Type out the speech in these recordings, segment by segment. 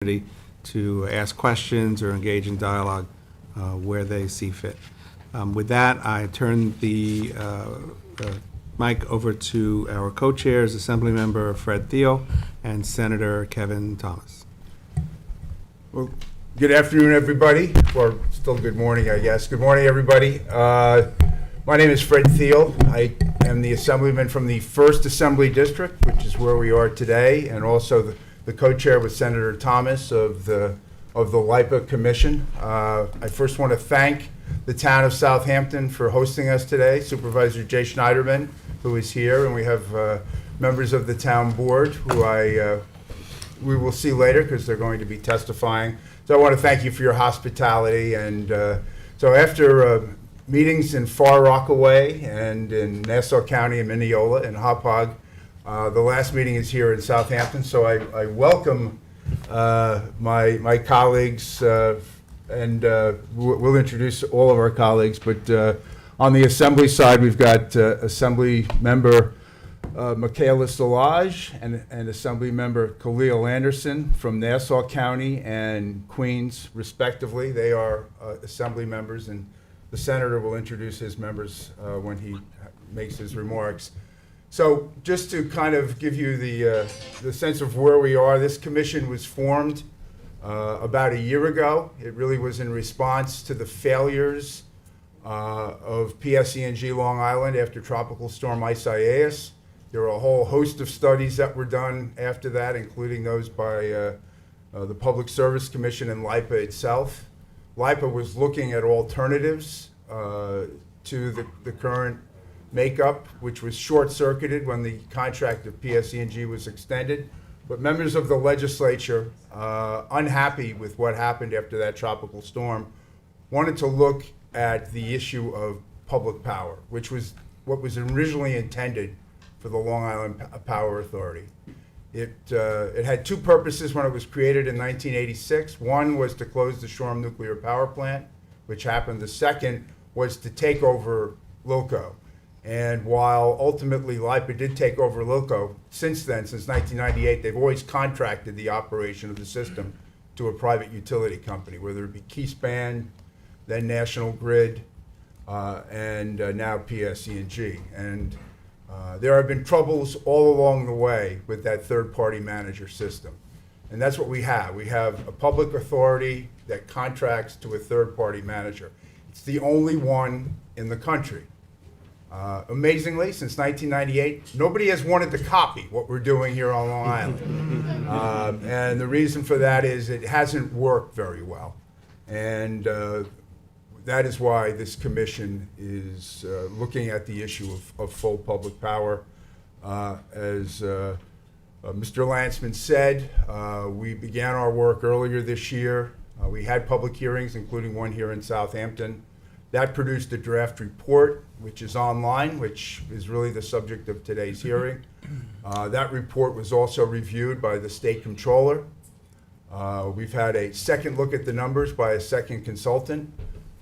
to ask questions or engage in dialogue where they see fit. With that, I turn the mic over to our co-chairs, Assemblymember Fred Thiel and Senator Kevin Thomas. Well, good afternoon, everybody, or still good morning, I guess. Good morning, everybody. My name is Fred Thiel. I am the Assemblyman from the 1st Assembly District, which is where we are today, and also the co-chair with Senator Thomas of the LIPA Commission. I first want to thank the town of Southampton for hosting us today, Supervisor Jay Schneiderman, who is here, and we have members of the town board who we will see later because they're going to be testifying. So I want to thank you for your hospitality. And so after meetings in Far Rockaway and in Nassau County and Mineola and Hauppauge, the last meeting is here in Southampton. So I welcome my colleagues, and we'll introduce all of our colleagues. But on the Assembly side, we've got Assembly Member Michaela Szilagyi and Assembly Member Khalil Anderson from Nassau County and Queens, respectively. They are Assembly members, and the Senator will introduce his members when he makes his remarks. So just to kind of give you the sense of where we are, this commission was formed about a year ago. It really was in response to the failures of PSE&G Long Island after Tropical Storm Isaias. There were a whole host of studies that were done after that, including those by the Public Service Commission and LIPA itself. LIPA was looking at alternatives to the current makeup, which was short-circuited when the contract of PSE&G was extended. But members of the legislature, unhappy with what happened after that tropical storm, wanted to look at the issue of public power, which was what was originally intended for the Long Island Power Authority. It had two purposes when it was created in 1986. One was to close the Shoreham nuclear power plant, which happened. The second was to take over LILCO. And while ultimately LIPA did take over LILCO, since then, since 1998, they've always contracted the operation of the system to a private utility company, whether it be Keyspan, then National Grid, and now PSE&G. And there have been troubles all along the way with that third-party manager system. And that's what we have. We have a public authority that contracts to a third-party manager. It's the only one in the country. Amazingly, since 1998, nobody has wanted to copy what we're doing here on Long Island. And the reason for that is it hasn't worked very well. And that is why this commission is looking at the issue of full public power. As Mr. Landsman said, we began our work earlier this year. We had public hearings, including one here in Southampton. That produced a draft report, which is online, which is really the subject of today's hearing. That report was also reviewed by the state controller. We've had a second look at the numbers by a second consultant.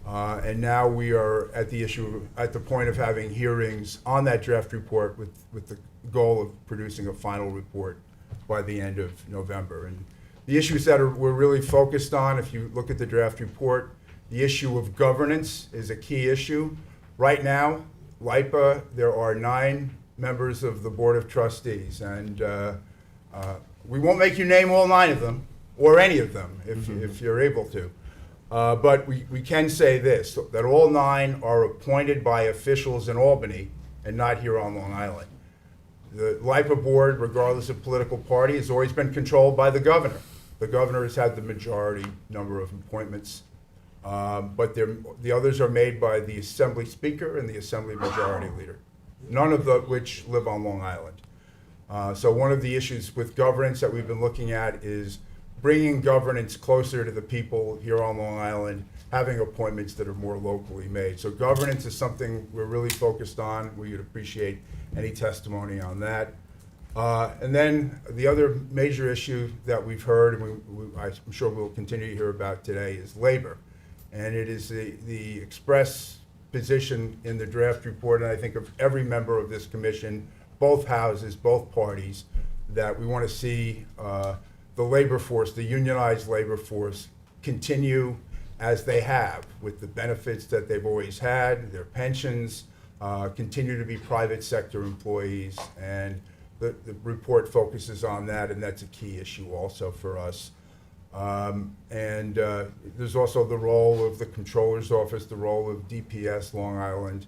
And now we are at the point of having hearings on that draft report with the goal of producing a final report by the end of November. And the issues that we're really focused on, if you look at the draft report, the issue of governance is a key issue. Right now, LIPA, there are 9 members of the Board of Trustees, and we won't make you name all 9 of them, or any of them, if you're able to. But we can say this, that all 9 are appointed by officials in Albany and not here on Long Island. The LIPA board, regardless of political party, has always been controlled by the governor. The governor has had the majority number of appointments, but the others are made by the Assembly Speaker and the Assembly Majority Leader, none of which live on Long Island. So one of the issues with governance that we've been looking at is bringing governance closer to the people here on Long Island, having appointments that are more locally made. So governance is something we're really focused on. We would appreciate any testimony on that. And then the other major issue that we've heard, and I'm sure we'll continue to hear about today, is labor. And it is the express position in the draft report, and I think of every member of this commission, both houses, both parties, that we want to see the labor force, the unionized labor force, continue as they have, with the benefits that they've always had, their pensions, continue to be private sector employees, and the report focuses on that, and that's a key issue also for us. There's also the role of the Comptroller's Office, the role of DPS Long Island,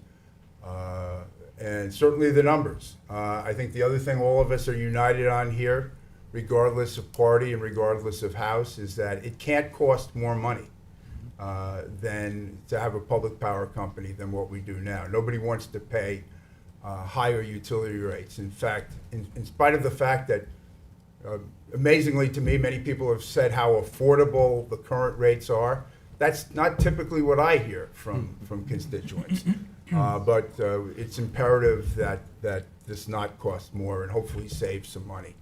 and certainly the numbers. I think the other thing all of us are united on here, regardless of party and regardless of house, is that it can't cost more money than to have a public power company than what we do now. Nobody wants to pay higher utility rates. In fact, in spite of the fact that, amazingly to me, many people have said how affordable the current rates are, that's not typically what I hear from constituents. But it's imperative that this not cost more and hopefully save some money.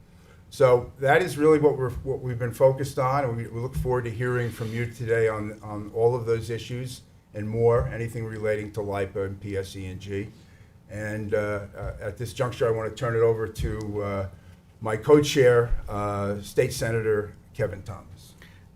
So that is really what we've been focused on, and we look forward to hearing from you today on all of those issues and more, anything relating to LIPA and PSE&G. And at this juncture, I want to turn it over to my co-chair, State Senator Kevin Thomas.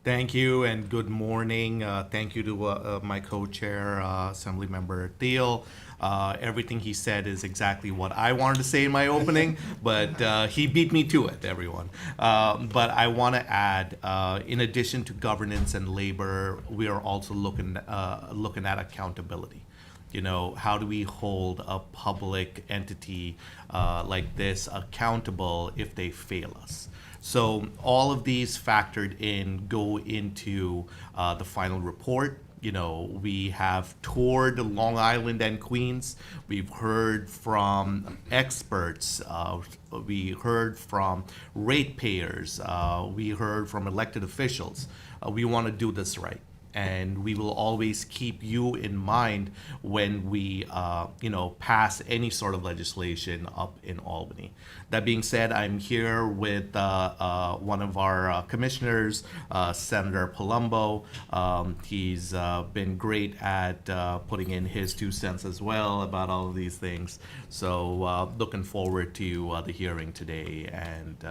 Thank you and good morning. Thank you to my co-chair, Assemblymember Thiel. Everything he said is exactly what I wanted to say in my opening, but he beat me to it, everyone. But I want to add, in addition to governance and labor, we are also looking at accountability. You know, how do we hold a public entity like this accountable if they fail us? So all of these factored in go into the final report. You know, we have toured Long Island and Queens. We've heard from experts. We heard from ratepayers. We heard from elected officials. We want to do this right. And we will always keep you in mind when we, pass any sort of legislation up in Albany. That being said, I'm here with one of our commissioners, Senator Palumbo. He's been great at putting in his 2 cents as well about all of these things. So looking forward to the hearing today and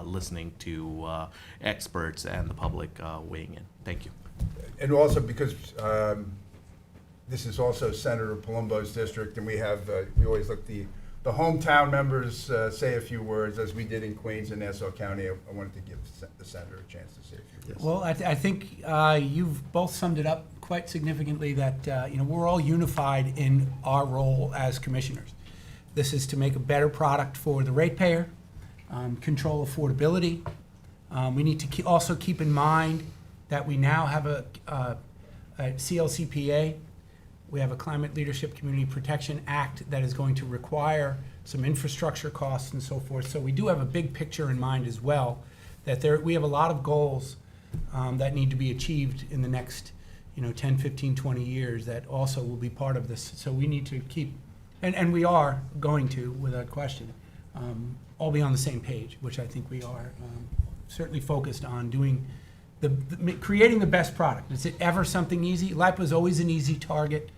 listening to experts and the public weighing in. Thank you. And also because this is also Senator Palumbo's district, and we have, we always let the hometown members say a few words, as we did in Queens and Nassau County. I wanted to give the senator a chance to say a few words. Well, I think you've both summed it up quite significantly that, we're all unified in our role as commissioners. This is to make a better product for the ratepayer, control affordability. We need to also keep in mind that we now have a CLCPA. We have a Climate Leadership Community Protection Act that is going to require some infrastructure costs and so forth. So we do have a big picture in mind as well, that we have a lot of goals that need to be achieved in the next 10, 15, 20 years that also will be part of this. So we need to keep, and we are going to, without question, all be on the same page, which I think we are certainly focused on doing. Creating the best product. Is it ever something easy? LIPA is always an easy target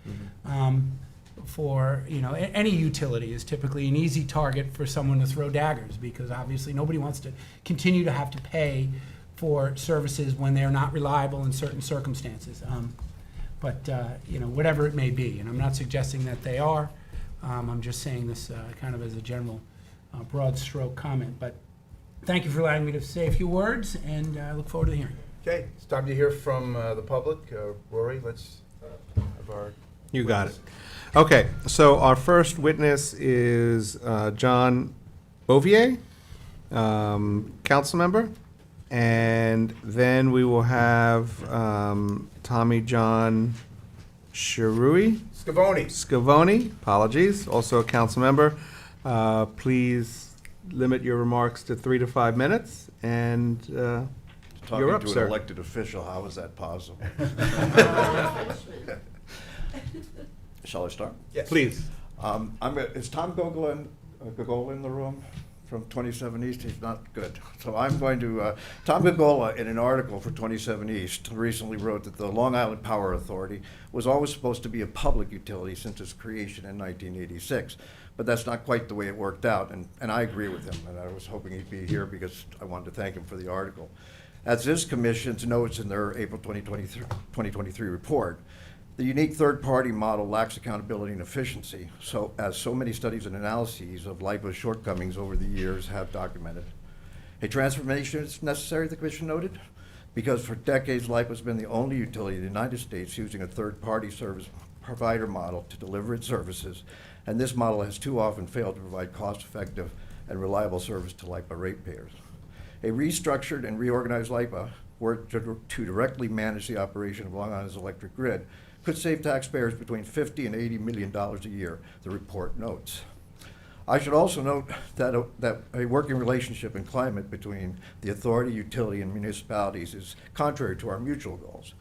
for, any utility is typically an easy target for someone to throw daggers, because obviously nobody wants to continue to have to pay for services when they're not reliable in certain circumstances. But whatever it may be, and I'm not suggesting that they are. I'm just saying this kind of as a general broad stroke comment. But thank you for allowing me to say a few words, and I look forward to the hearing. Okay, it's time to hear from the public. Rory, let's have our... You got it. Okay, so our first witness is John Bouvier, council member, and then we will have Tommy John Scavone, apologies, also a council member. Please limit your remarks to 3 to 5 minutes, and you're up, Talking to sir. an elected official, how is that possible? Shall I start? Yes. Please. Is Tom Gogol in the room from 27 East? He's not good. So I'm going to, Tom Gogol, in an article for 27 East, recently wrote that the Long Island Power Authority was always supposed to be a public utility since its creation in 1986. But that's not quite the way it worked out, and I agree with him, and I was hoping he'd be here because I wanted to thank him for the article. As this commission's notes in their April 2023 report, the unique third-party model lacks accountability and efficiency, as so many studies and analyses of LIPA's shortcomings over the years have documented. A transformation is necessary, the commission noted, because for decades, LIPA's been the only utility in the United States using a third-party service provider model to deliver its services, and this model has too often failed to provide cost-effective and reliable service to LIPA ratepayers. A restructured and reorganized LIPA, were to directly manage the operation of Long Island's electric grid, could save taxpayers between $50 and $80 million a year, the report notes. I should also note that a working relationship and climate between the authority, utility, and municipalities is contrary to our mutual goals.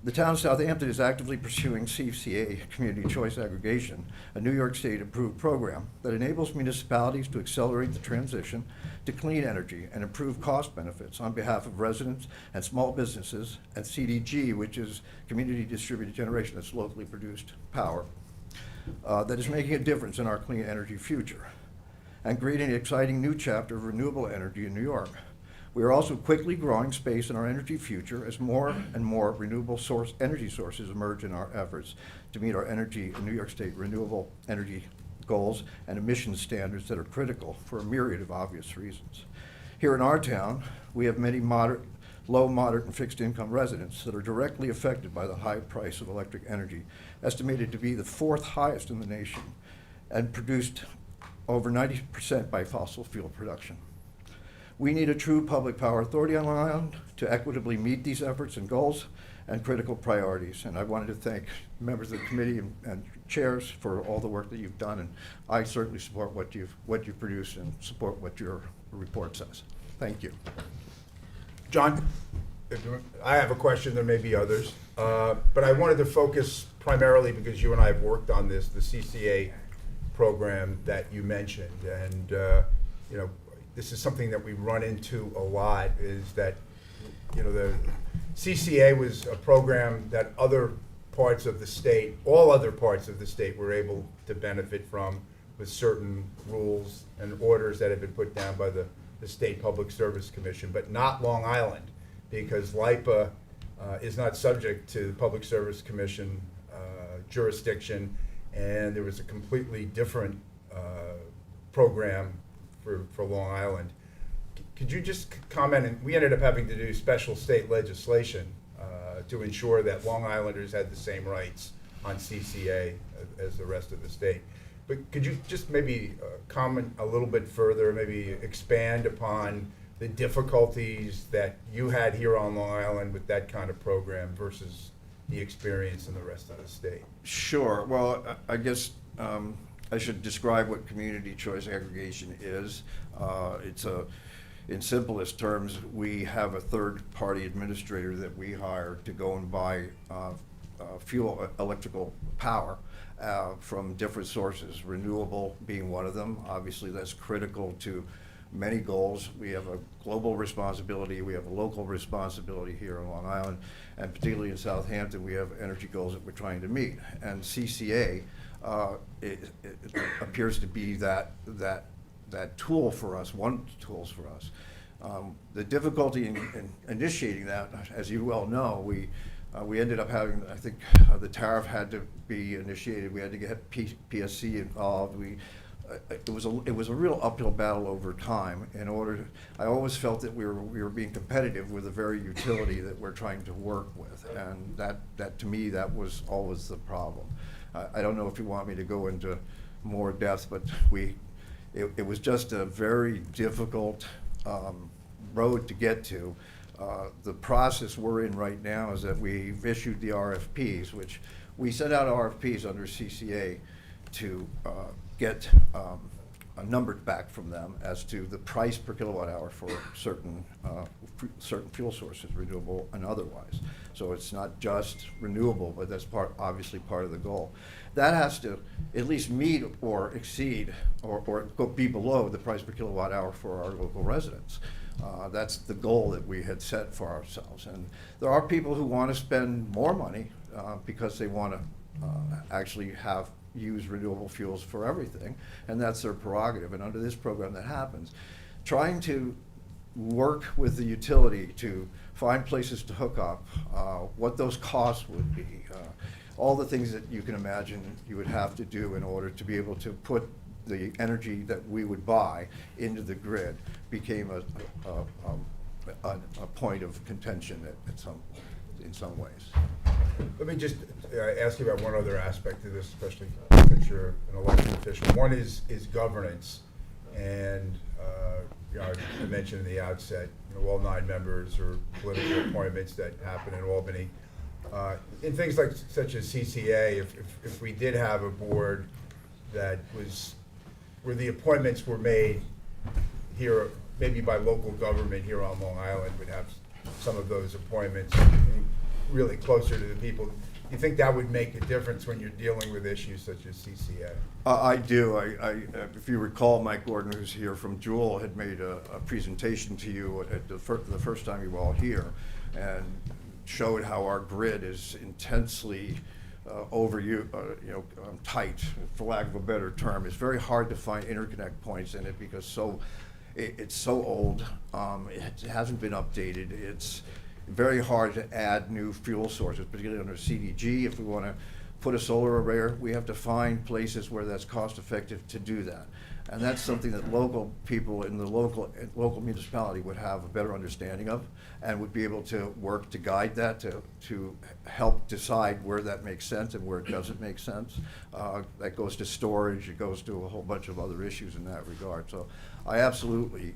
The town of Southampton is actively pursuing CCA, Community Choice Aggregation, a New York State approved program that enables municipalities to accelerate the transition to clean energy and improve cost benefits on behalf of residents and small businesses, and CDG, which is Community Distributed Generation, that's locally produced power, that is making a difference in our clean energy future and creating an exciting new chapter of renewable energy in New York. We are also quickly growing space in our energy future as more and more renewable energy sources emerge in our efforts to meet our New York State renewable energy goals and emission standards that are critical for a myriad of obvious reasons. Here in our town, we have many low, moderate, and fixed income residents that are directly affected by the high price of electric energy, estimated to be the 4th highest in the nation, and produced over 90% by fossil fuel production. We need a true public power authority on Long Island to equitably meet these efforts and goals and critical priorities. And I wanted to thank members of the committee and chairs for all the work that you've done. And I certainly support what you've produced and support what your report says. Thank you. John, I have a question, there may be others, but I wanted to focus primarily because you and I have worked on this, the CCA program that you mentioned. And, you know, this is something that we run into a lot, is that, you know, the CCA was a program that other parts of the state, all other parts of the state, were able to benefit from with certain rules and orders that have been put down by the State Public Service Commission, but not Long Island, because LIPA is not subject to the Public Service Commission jurisdiction, and there was a completely different program for Long Island. Could you just comment, and we ended up having to do special state legislation to ensure that Long Islanders had the same rights on CCA as the rest of the state. But could you just maybe comment a little bit further, maybe expand upon the difficulties that you had here on Long Island with that kind of program versus the experience in the rest of the state? Sure. Well, I guess I should describe what community choice aggregation is. In simplest terms, we have a third-party administrator that we hire to go and buy electrical power from different sources, renewable being one of them. Obviously, that's critical to many goals. We have a global responsibility, we have a local responsibility here on Long Island, and particularly in Southampton, we have energy goals that we're trying to meet. And CCA it appears to be that tool for us, one of the tools for us. The difficulty in initiating that, as you well know, we ended up having, I think, the tariff had to be initiated. We had to get PSC involved. It was a real uphill battle over time. I always felt that we were being competitive with the very utility that we're trying to work with, and that to me that was always the problem. I don't know if you want me to go into more depth, but it was just a very difficult road to get to. The process we're in right now is that we've issued the RFPs, which we sent out RFPs under CCA to get a number back from them as to the price per kilowatt hour for certain fuel sources, renewable and otherwise. So it's not just renewable, but that's obviously part of the goal. That has to at least meet or exceed or be below the price per kilowatt hour for our local residents. That's the goal that we had set for ourselves. And there are people who want to spend more money because they want to actually have use renewable fuels for everything, and that's their prerogative. And under this program, that happens. Trying to work with the utility to find places to hook up, what those costs would be, all the things that you can imagine you would have to do in order to be able to put the energy that we would buy into the grid became a point of contention in some ways. Let me just ask you about one other aspect of this, especially since you're an elected official. One is governance, and I mentioned in the outset, all 9 members are political appointments that happen in Albany. In things like such as CCA, if we did have a board that was where the appointments were made here, maybe by local government here on Long Island, would have some of those appointments really closer to the people. Do you think that would make a difference when you're dealing with issues such as CCA? I do. If you recall, Mike Gordon, who's here from Jewel, had made a presentation to you at the first time you were all here, and showed how our grid is intensely tight, for lack of a better term. It's very hard to find interconnect points in it because it's so old. It hasn't been updated. It's very hard to add new fuel sources, particularly under CDG. If we want to put a solar array, we have to find places where that's cost effective to do that. And that's something that local people in the local municipality would have a better understanding of, and would be able to work to guide that, to help decide where that makes sense and where it doesn't make sense. That goes to storage, it goes to a whole bunch of other issues in that regard. So I absolutely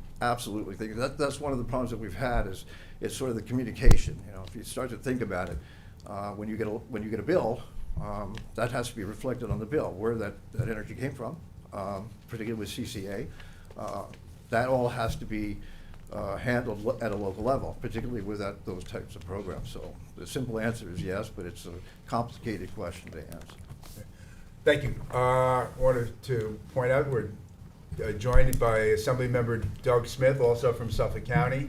think that's one of the problems that we've had is sort of the communication. If you start to think about it, when you get a bill, that has to be reflected on the bill, where that energy came from. Particularly with CCA, that all has to be handled at a local level, particularly with those types of programs. So the simple answer is yes, but it's a complicated question to answer. Thank you. I wanted to point out we're joined by Assemblymember Doug Smith, also from Suffolk County,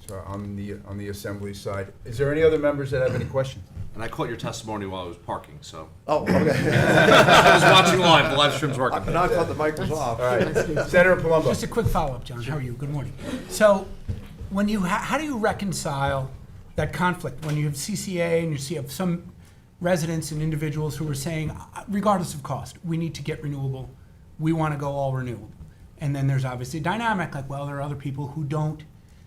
so on the Assembly side. Is there any other members that have any questions? And I caught your testimony while I was parking, so. Oh, okay. I was watching live, the live stream's working. And I thought the mic was off. All right, Senator Palumbo. Just a quick follow-up, John. How are you? Good morning. So, how do you reconcile that conflict when you have CCA and you see some residents and individuals who are saying, regardless of cost, we need to get renewable, we want to go all renewable, and then there's obviously a dynamic like, well, there are other people who don't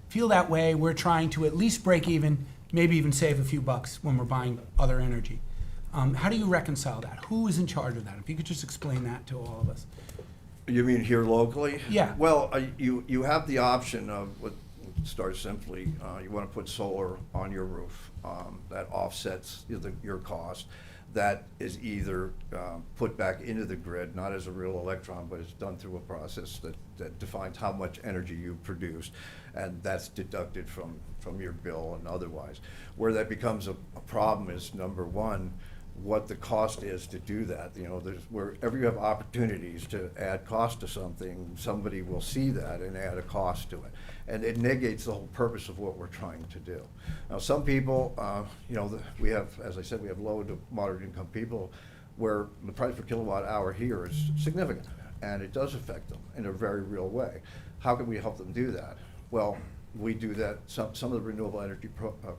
feel that way. We're trying to at least break even, maybe even save a few bucks when we're buying other energy. How do you reconcile that? Who is in charge of that? If you could just explain that to all of us. You mean here locally? Yeah. Well, you have the option of, start simply, you want to put solar on your roof. That offsets your cost. That is either put back into the grid, not as a real electron, but it's done through a process that defines how much energy you produced, and that's deducted from your bill and otherwise. Where that becomes a problem is, number one, what the cost is to do that. Wherever you have opportunities to add cost to something, somebody will see that and add a cost to it. And it negates the whole purpose of what we're trying to do. Now, some people, we have, as I said, we have low to moderate income people where the price per kilowatt hour here is significant, and it does affect them in a very real way. How can we help them do that? Well, we do that. Some of the renewable energy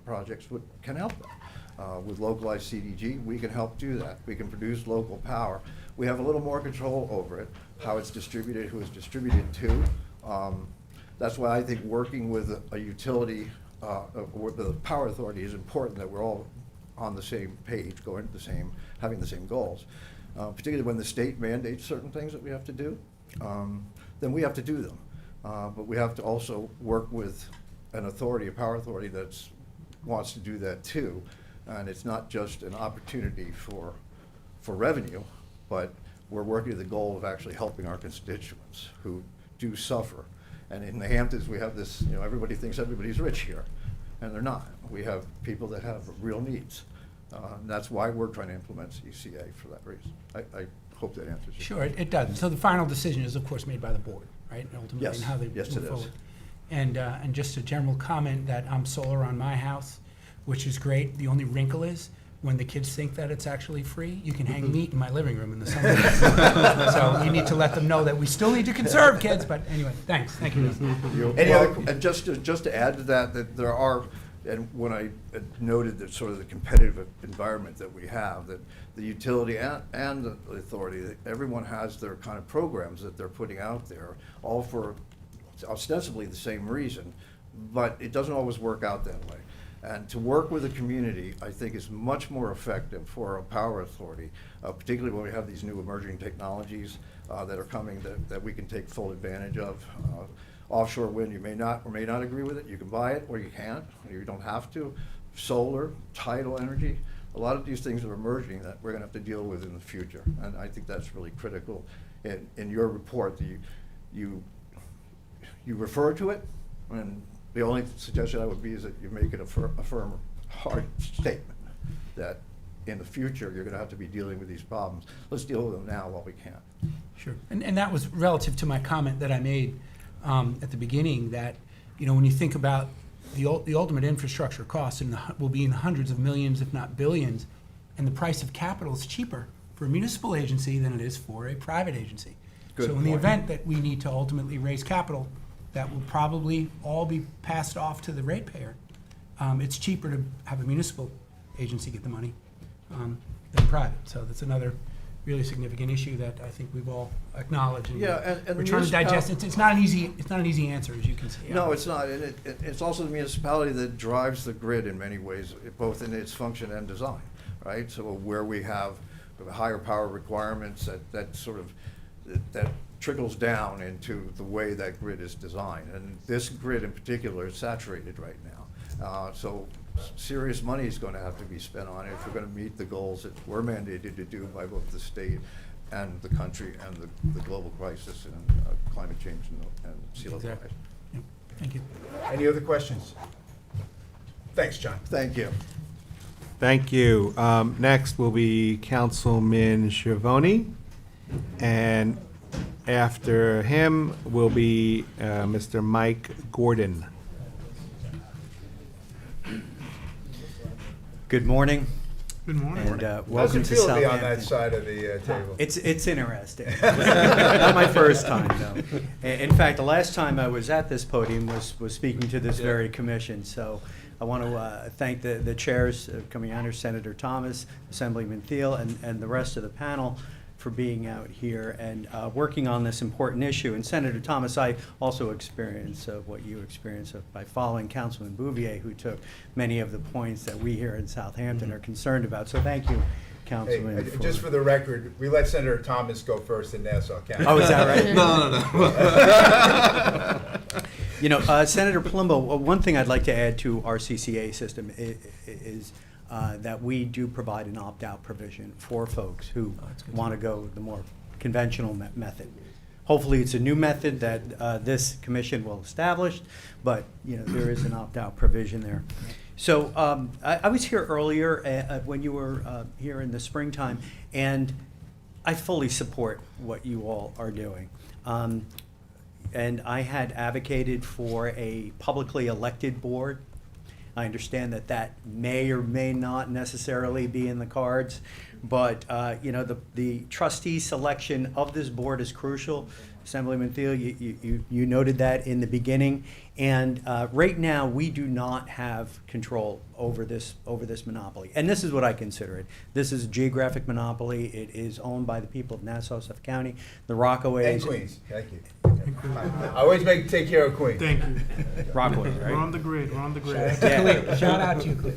projects can help them. With localized CDG, we can help do that. We can produce local power. We have a little more control over it, how it's distributed, who it's distributed to. That's why I think working with a utility, with the power authority, is important, that we're all on the same page, having the same goals. Particularly when the state mandates certain things that we have to do, then we have to do them. But we have to also work with an authority, a power authority that wants to do that too. And it's not just an opportunity for revenue, but we're working with the goal of actually helping our constituents who do suffer. And in the Hamptons, we have this, everybody thinks everybody's rich here, and they're not. We have people that have real needs. And that's why we're trying to implement CCA for that reason. I hope that answers your Sure, it does. So the final decision is, of course, made by the board, right? Ultimately, Yes. and how they Yes, move it is. forward. And just a general comment that I'm solar on my house, which is great. The only wrinkle is when the kids think that it's actually free, you can hang meat in my living room in the summer. So we need to let them know that we still need to conserve kids, but anyway, thanks, thank you. Any other- And just to add to that, that there are, and when I noted that sort of the competitive environment that we have, that the utility and the authority, that everyone has their kind of programs that they're putting out there, all for ostensibly the same reason, but it doesn't always work out that way. And to work with the community, I think, is much more effective for a power authority, particularly when we have these new emerging technologies that are coming that we can take full advantage of. Offshore wind, you may not or may not agree with it. You can buy it or you can't. You don't have to. Solar, tidal energy, a lot of these things are emerging that we're going to have to deal with in the future. And I think that's really critical. In your report, you refer to it, and the only suggestion I would be is that you make it a firm, hard statement that in the future you're going to have to be dealing with these problems. Let's deal with them now while we can. Sure, and that was relative to my comment that I made at the beginning, that, you know, when you think about the ultimate infrastructure costs will be in the hundreds of millions, if not billions, and the price of capital is cheaper for a municipal agency than it is for a private agency. Good So in the point. event that we need to ultimately raise capital, that will probably all be passed off to the ratepayer. It's cheaper to have a municipal agency get the money than private. So that's another really significant issue that I think we've all acknowledged. Yeah, and we're trying to digest. municipal- It's not an easy answer, as you can see. No, it's not. And it's also the municipality that drives the grid in many ways, both in its function and design, right? So where we have higher power requirements, that sort of, that trickles down into the way that grid is designed. And this grid in particular is saturated right now. So serious money is going to have to be spent on it if we're going to meet the goals that we're mandated to do by both the state and the country and the global crisis and climate change and sea level rise. Exactly. Yep. Thank you. Any other questions? Thanks, John. Thank you. Thank you. Next will be Councilman Schiavone, and after him will be Mr. Mike Gordon. Good morning. Good morning. And How's welcome it to feel to be on that Southampton. side of the table? It's interesting. Not my first time, though. In fact, the last time I was at this podium was speaking to this very commission. So I want to thank the chairs coming out here, Senator Thomas, Assemblyman Thiel, and the rest of the panel for being out here and working on this important issue. And Senator Thomas, I also experienced what you experienced by following Councilman Bouvier, who took many of the points that we here in Southampton are concerned about. So thank you, Councilman. Hey, just for the record, we let Senator Thomas go first in Nassau County. Oh, is that right? No. You know, Senator Palumbo, one thing I'd like to add to our CCA system is that we do provide an opt-out provision for folks who want to go the more conventional method. Hopefully, it's a new method that this commission will establish, but you know there is an opt-out provision there. So I was here earlier when you were here in the springtime, and I fully support what you all are doing. And I had advocated for a publicly elected board. I understand that may or may not necessarily be in the cards, but you know the trustee selection of this board is crucial. Assemblyman Thiel, you noted that in the beginning, and right now we do not have control over this monopoly, and this is what I consider it. This is a geographic monopoly. It is owned by the people of Nassau, Suffolk County, the Rockaways, And Queens, thank you. I always take care of Queens. Thank you. Rockaways, right? We're on the grid. We're on the grid. Yeah. Shout out to you, Cliff.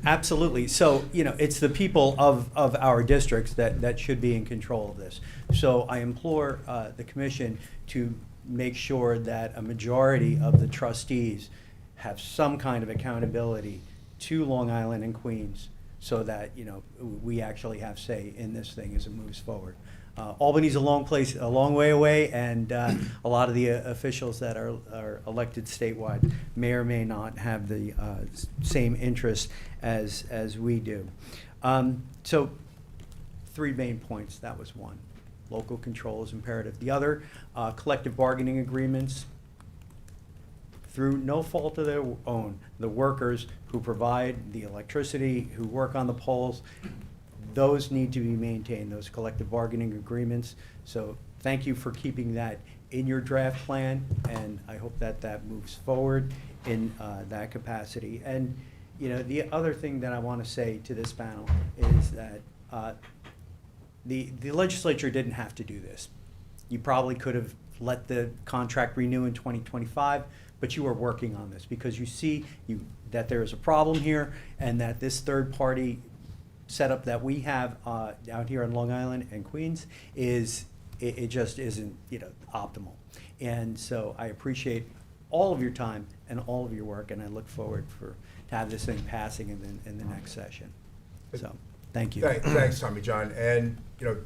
Absolutely. So, you know, it's the people of our districts that should be in control of this. So I implore the commission to make sure that a majority of the trustees have some kind of accountability to Long Island and Queens so that, you know, we actually have say in this thing as it moves forward. Albany's a long way away, and a lot of the officials that are elected statewide may or may not have the same interests as we do. So 3 main points. That was one. Local control is imperative. The other, collective bargaining agreements. through no fault of their own, the workers who provide the electricity, who work on the poles, those need to be maintained, those collective bargaining agreements. So thank you for keeping that in your draft plan, and I hope that that moves forward in that capacity. And, you know, the other thing that I want to say to this panel is that the legislature didn't have to do this. You probably could have let the contract renew in 2025, but you are working on this because you see that there is a problem here, and that this third-party setup that we have out here on Long Island and Queens is, it just isn't, you know, optimal. And so I appreciate all of your time and all of your work, and I look forward to have this thing passing in the next session. So, thank you. Thanks, Tommy John. And, you know,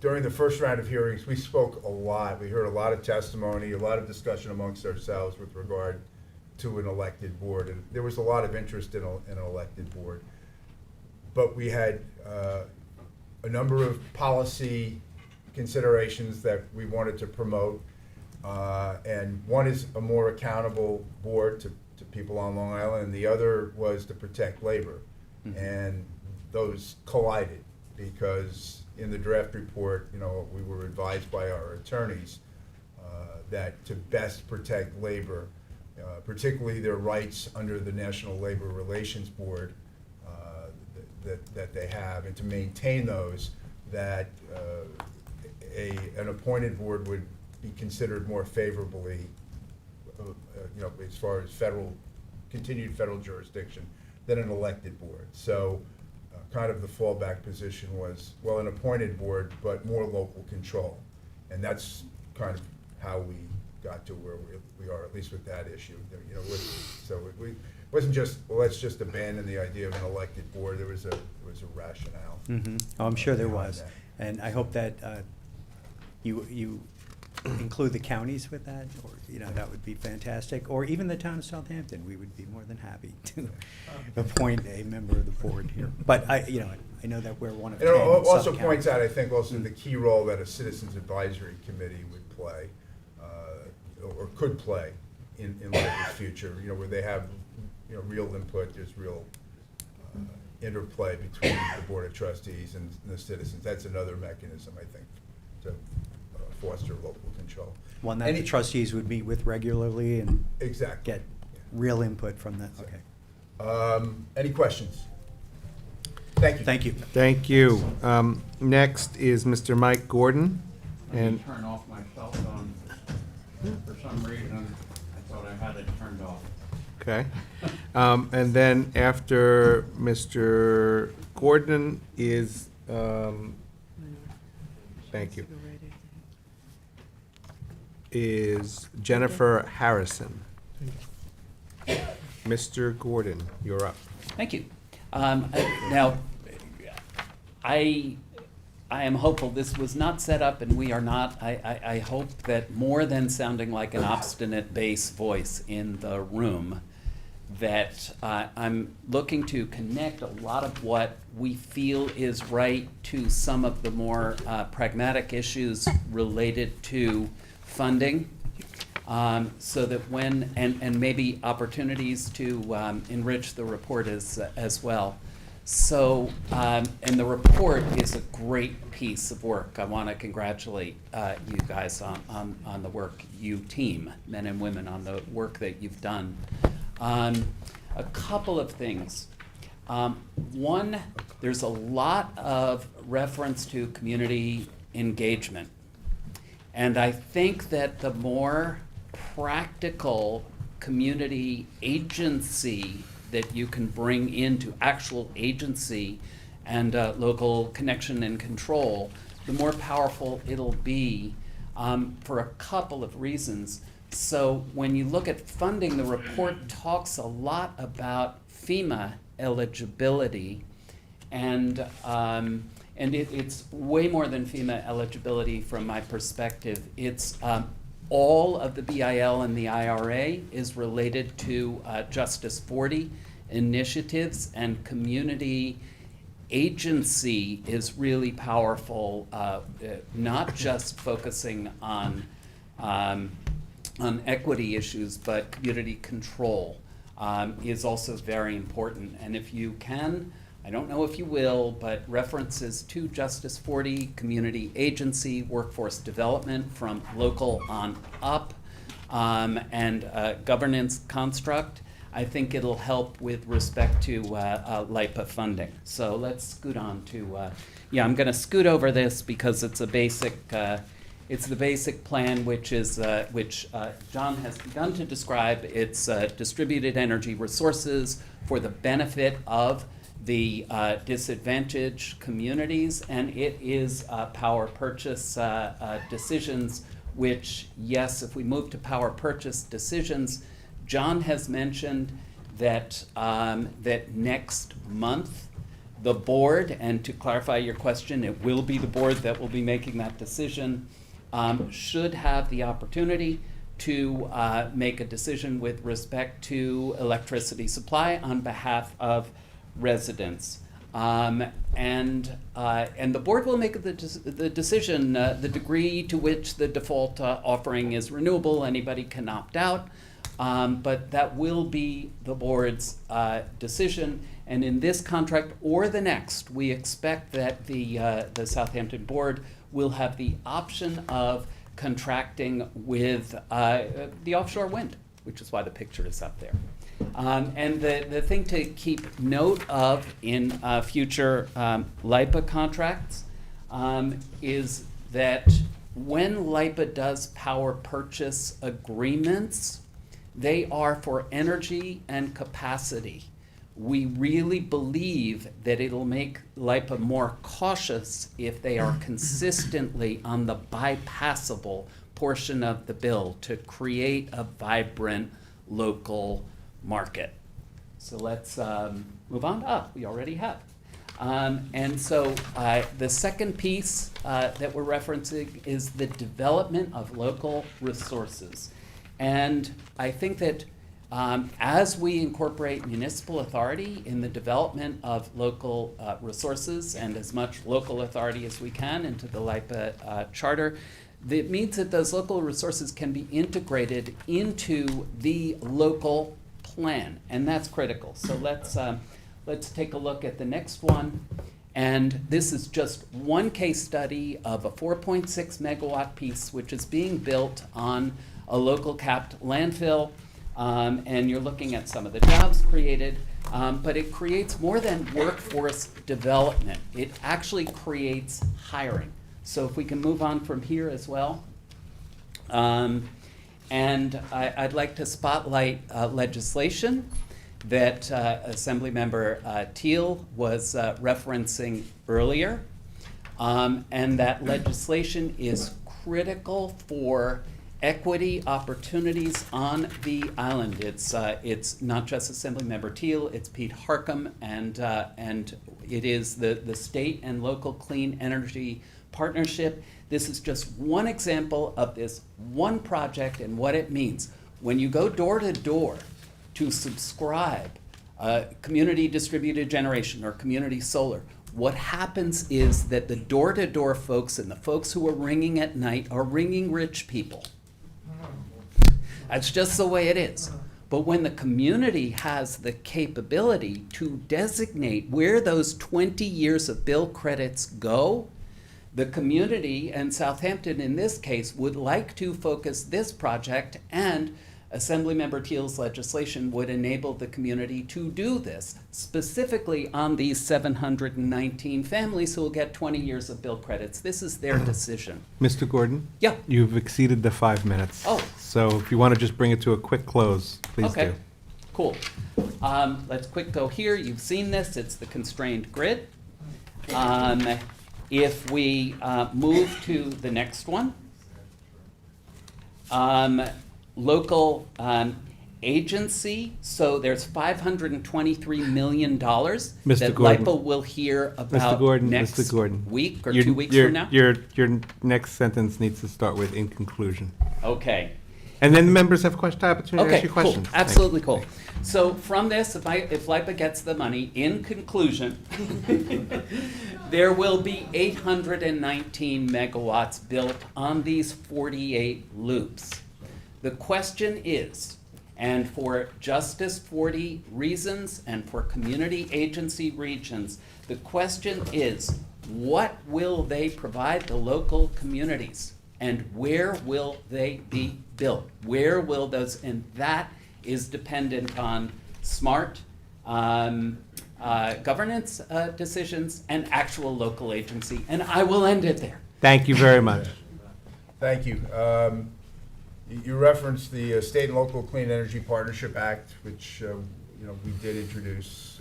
during the first round of hearings, we spoke a lot. We heard a lot of testimony, a lot of discussion amongst ourselves with regard to an elected board. And there was a lot of interest in an elected board. But we had a number of policy considerations that we wanted to promote. And one is a more accountable board to people on Long Island, and the other was to protect labor. Mm-hmm. And those collided because in the draft report, you know, we were advised by our attorneys that to best protect labor, particularly their rights under the National Labor Relations Board that they have, and to maintain those, that an appointed board would be considered more favorably, you know, as far as continued federal jurisdiction than an elected board. So kind of the fallback position was, well, an appointed board, but more local control. And that's kind of how we got to where we are, at least with that issue. You know, so it wasn't just, well, let's just abandon the idea of an elected board. There was a rationale. Mm-hmm. Oh, I'm sure there behind was. that. And I hope that you include the counties with that, or, you know, that would be fantastic. Or even the town of Southampton, we would be more than happy to appoint a member of the board here. But I know that we're one of And 10 it in also Suffolk points County. out, I think, also the key role that a citizens advisory committee would play, or could play in Labor's future, you know, where they have, you know, real input, there's real interplay between the Board of Trustees and the citizens. That's another mechanism, I think, to foster local control. One that the trustees would meet with regularly and Exactly. get real input from that. Okay. Any questions? Thank you. Thank you. Thank you. Next is Mr. Mike Gordon. Let me And turn off my cell phone. For some reason, I thought I had it turned off. okay. And then after Mr. Gordon is, thank you, is Jennifer Harrison. Mr. Gordon, you're up. Thank you. Now, I am hopeful this was not set up, and we are not. I hope that more than sounding like an obstinate bass voice in the room, that I'm looking to connect a lot of what we feel is right to some of the more pragmatic issues related to funding. So that when, and maybe opportunities to enrich the report as well. So, and the report is a great piece of work. I want to congratulate you guys on the work, you team, men and women, on the work that you've done. A couple of things. One, there's a lot of reference to community engagement. And I think that the more practical community agency that you can bring into actual agency and local connection and control, the more powerful it'll be for a couple of reasons. So when you look at funding, the report talks a lot about FEMA eligibility, and it's way more than FEMA eligibility from my perspective. It's all of the BIL and the IRA is related to Justice 40 initiatives, and community agency is really powerful, not just focusing on on equity issues, but community control is also very important. And if you can, I don't know if you will, but references to Justice 40, community agency, workforce development from local on up, and governance construct, I think it'll help with respect to LIPA funding. So let's scoot on to, yeah, I'm going to scoot over this because it's a basic, it's the basic plan, which is which John has begun to describe. It's distributed energy resources for the benefit of the disadvantaged communities, and it is power purchase decisions, which, yes, if we move to power purchase decisions, John has mentioned that, that next month, the board, and to clarify your question, it will be the board that will be making that decision, should have the opportunity to make a decision with respect to electricity supply on behalf of residents. And the board will make the decision, the degree to which the default offering is renewable. Anybody can opt out, but that will be the board's decision. And in this contract or the next, we expect that the Southampton board will have the option of contracting with the offshore wind, which is why the picture is up there. And the thing to keep note of in future LIPA contracts is that when LIPA does power purchase agreements, they are for energy and capacity. We really believe that it'll make LIPA more cautious if they are consistently on the bypassable portion of the bill to create a vibrant local market. So let's move on. We already have. And so the second piece that we're referencing is the development of local resources. And I think that as we incorporate municipal authority in the development of local resources and as much local authority as we can into the LIPA charter, it means that those local resources can be integrated into the local plan, and that's critical. So let's take a look at the next one. And this is just one case study of a 4.6 megawatt piece, which is being built on a local capped landfill. And you're looking at some of the jobs created, but it creates more than workforce development. It actually creates hiring. So if we can move on from here as well. And I'd like to spotlight legislation that Assemblymember Teal was referencing earlier. And that legislation is critical for equity opportunities on the island. It's not just Assemblymember Teal, it's Pete Harcum, and it is the state and local clean energy partnership. This is just one example of this one project and what it means. When you go door to door to subscribe community distributed generation or community solar, what happens is that the door-to-door folks and the folks who are ringing at night are ringing rich people. That's just the way it is. But when the community has the capability to designate where those 20 years of bill credits go, the community, and Southampton in this case, would like to focus this project, and Assemblymember Teal's legislation would enable the community to do this, specifically on these 719 families who will get 20 years of bill credits. This is their decision. Mr. Gordon? Yeah. You've exceeded the 5 minutes. Oh. So if you want to just bring it to a quick close, please do. Okay, cool. Let's quick go here. You've seen this. It's the constrained grid. If we move to the next one, local agency, so there's $523 million that Gordon. LIPA will hear about next Mr. Gordon. week or Your- 2 weeks your- from now? Your next sentence needs to start with "in conclusion." Okay. And then the members have opportunity to Okay, ask you cool, questions. absolutely cool. So from this, if LIPA gets the money, in conclusion, there will be 819 megawatts built on these 48 loops. The question is, and for Justice 40 reasons and for community agency regions, the question is, what will they provide the local communities? And where will they be built? Where will those, and that is dependent on smart governance decisions and actual local agency. And I will end it there. Thank you very much. Thank you. You referenced the State and Local Clean Energy Partnership Act, which we did introduce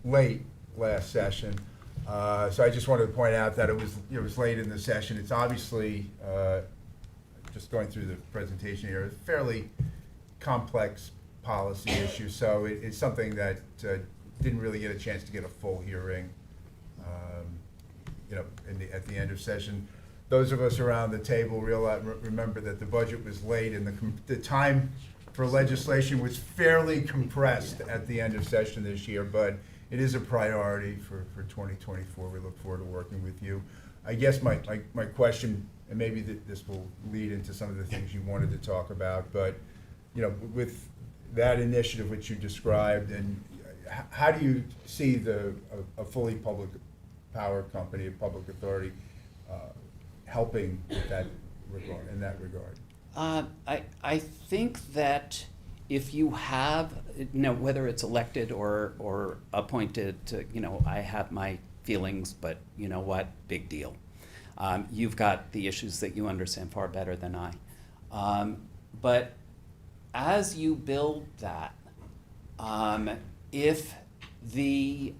late last session. So I just wanted to point out that it was late in the session. It's obviously, just going through the presentation here, a fairly complex policy issue. So it's something that didn't really get a chance to get a full hearing, at the end of session. Those of us around the table remember that the budget was late and the time for legislation was fairly compressed at the end of session this year, but it is a priority for 2024. We look forward to working with you. I guess my question, and maybe this will lead into some of the things you wanted to talk about, but with that initiative which you described, and how do you see a fully public power company, a public authority, helping with that regard, in that regard? I think that if you have, whether it's elected or appointed, I have my feelings, but you know what, big deal. You've got the issues that you understand far better than I. But as you build that, if the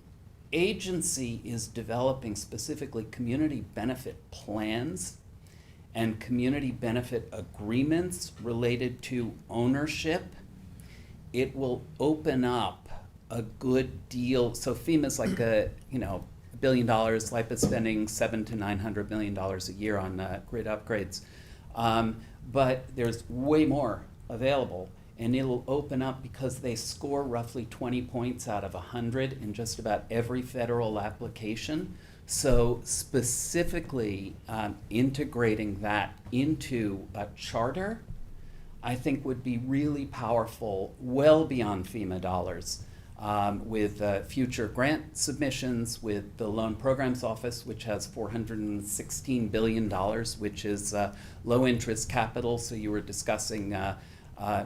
agency is developing specifically community benefit plans and community benefit agreements related to ownership, it will open up a good deal. So FEMA's like $1 billion, LIPA spending $700 to $900 million a year on grid upgrades. But there's way more available, and it'll open up because they score roughly 20 points out of 100 in just about every federal application. So specifically integrating that into a charter, I think would be really powerful, well beyond FEMA dollars, with future grant submissions, with the Loan Programs Office, which has $416 billion, which is low interest capital. So you were discussing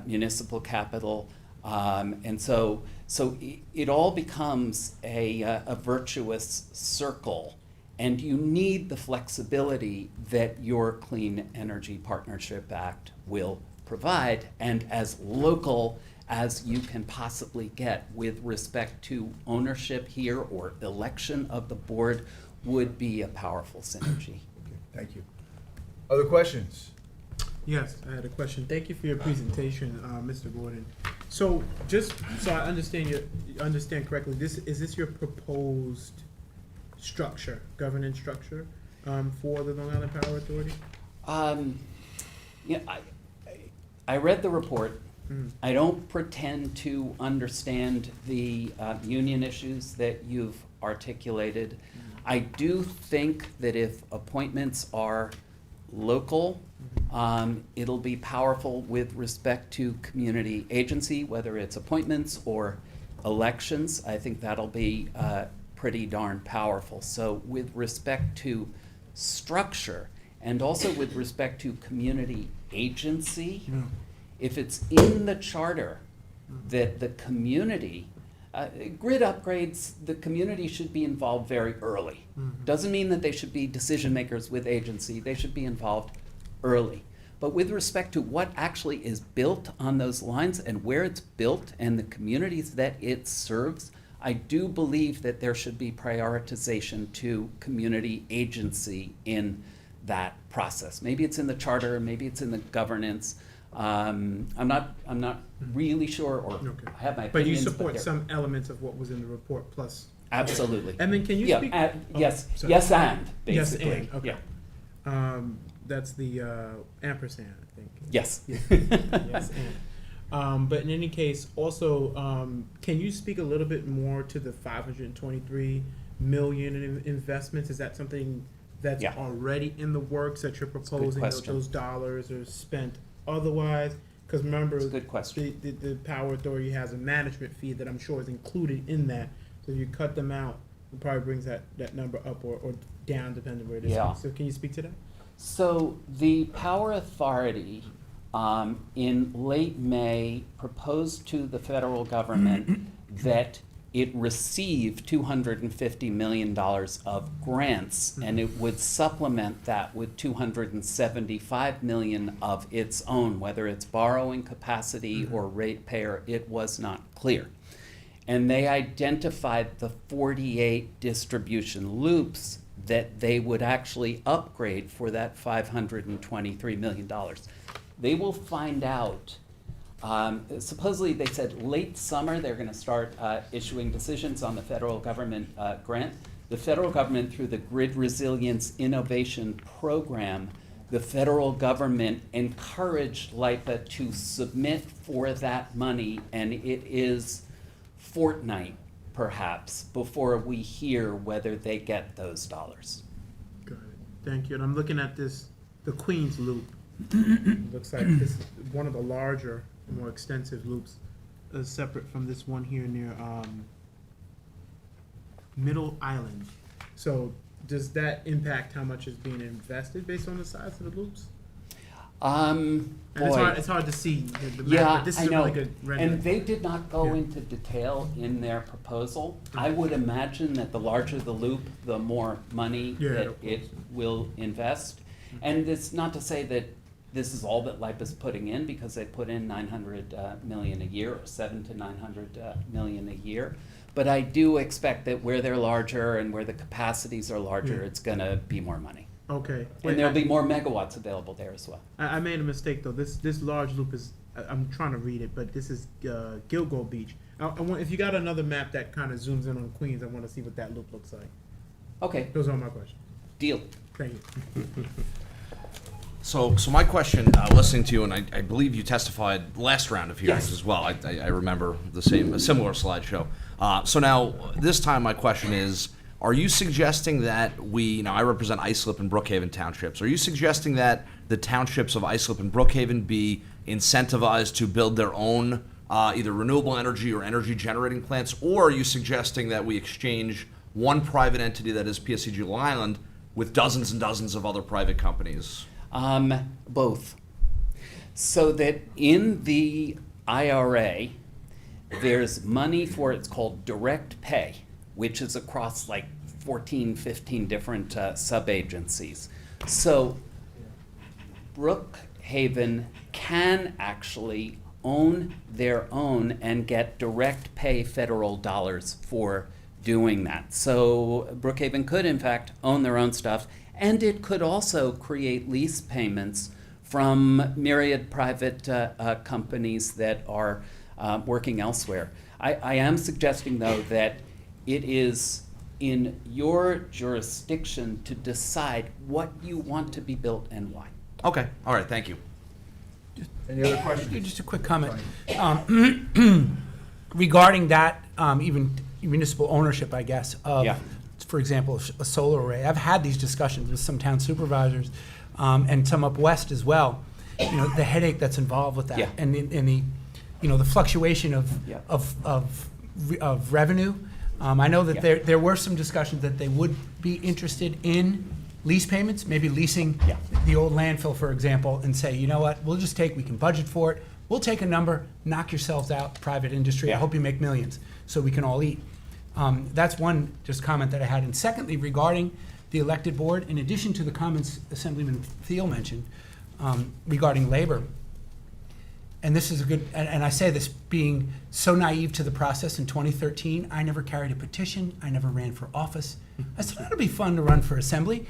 municipal capital. And so it all becomes a virtuous circle, and you need the flexibility that your Clean Energy Partnership Act will provide, and as local as you can possibly get with respect to ownership here or election of the board would be a powerful synergy. Okay, thank you. Other questions? Yes, I had a question. Thank you for your presentation, Mr. Gordon. So just so I understand correctly, is this your proposed structure, governance structure, for the Long Island Power Authority? I read the report. I don't pretend to understand the union issues that you've articulated. I do think that if appointments are local, it'll be powerful with respect to community agency, whether it's appointments or elections. I think that'll be pretty darn powerful. So with respect to structure and also with respect to community agency, if it's in the charter that the community, grid upgrades, the community should be involved very early. Doesn't mean that they should be decision makers with agency. They should be involved early. But with respect to what actually is built on those lines and where it's built and the communities that it serves, I do believe that there should be prioritization to community agency in that process. Maybe it's in the charter, maybe it's in the governance. I'm not really sure, or Okay. I have my But you opinions. support they're- some elements of what was in the report plus. Absolutely. And then can you Yeah, speak? yes, sorry. yes, and Yes, basically. and, okay. Yeah. That's the ampersand, I think. Yes. Yes, and. But in any case, also, can you speak a little bit more to the 523 million in investments? Is that something that's Yeah. already in the works that you're a good proposing? question. Those dollars are spent otherwise? Because remember, It's a good question. the Power Authority has a management fee that I'm sure is included in that. So if you cut them out, it probably brings that number up or down depending where it is. Yeah. So can you speak to that? So the Power Authority, in late May, proposed to the federal government that it receive $250 million of grants, and it would supplement that with $275 million of its own, whether it's borrowing capacity or ratepayer, it was not clear. And they identified the 48 distribution loops that they would actually upgrade for that $523 million. They will find out, supposedly they said late summer they're going to start issuing decisions on the federal government grant. The federal government, through the Grid Resilience Innovation Program, the federal government encouraged LIPA to submit for that money, and it is fortnight perhaps before we hear whether they get those dollars. Got it. Thank you. And I'm looking at this, the Queens Loop. Looks like this is one of the larger, more extensive loops, separate from this one here near Middle Island. So does that impact how much is being invested based on the size of the loops? And Boy, it's hard to see the map, yeah, but this I is a know. really good rendering. And they did not go Yeah. into detail in their proposal. I would imagine that the larger the loop, the more money Yeah, that of it will invest. And it's not to say that this is all that LIPA's putting in, because they put in 900 million a year, or 7 to 900 million a year. But I do expect that where they're larger and where the capacities are larger, Yeah. it's gonna be more money. Okay. And there'll be more megawatts available there as well. I made a mistake though. This large loop is, I'm trying to read it, but this is Gilgo Beach. I want, if you got another map that kind of zooms in on Queens, I want to see what that loop looks like. Okay, Those are all my questions. deal. Thank you. So my question, listening to you, and I believe you testified last round of hearings Yes. as well. I remember a similar slideshow. So now, this time my question is, are you suggesting that I represent Islip and Brookhaven townships. Are you suggesting that the townships of Islip and Brookhaven be incentivized to build their own either renewable energy or energy generating plants? Or are you suggesting that we exchange one private entity that is PSEG Long Island with dozens and dozens of other private companies? Both. So that in the IRA, there's money for, it's called direct pay, which is across like 14, 15 different sub-agencies. So Brookhaven can actually own their own and get direct pay federal dollars for doing that. So Brookhaven could in fact own their own stuff, and it could also create lease payments from myriad private companies that are working elsewhere. I am suggesting though that it is in your jurisdiction to decide what you want to be built and why. Okay, all right, thank you. Any other questions? Just a quick comment. Regarding that, even municipal ownership, I guess, of, Yeah. for example, a solar array. I've had these discussions with some town supervisors and some up west as well. You know, the headache that's involved with that, Yeah. and the the fluctuation Yeah. of revenue. I know that Yeah. there were some discussions that they would be interested in lease payments, maybe leasing Yeah. the old landfill, for example, and say, you know what, we can budget for it. We'll take a number, knock yourselves out, private industry. I Yeah. hope you make millions so we can all eat. That's one just comment that I had. And secondly, regarding the elected board, in addition to the comments Assemblyman Thiel mentioned regarding labor, and this is a good, and I say this being so naive to the process in 2013, I never carried a petition, I never ran for office. I said, it'll be fun to run for assembly.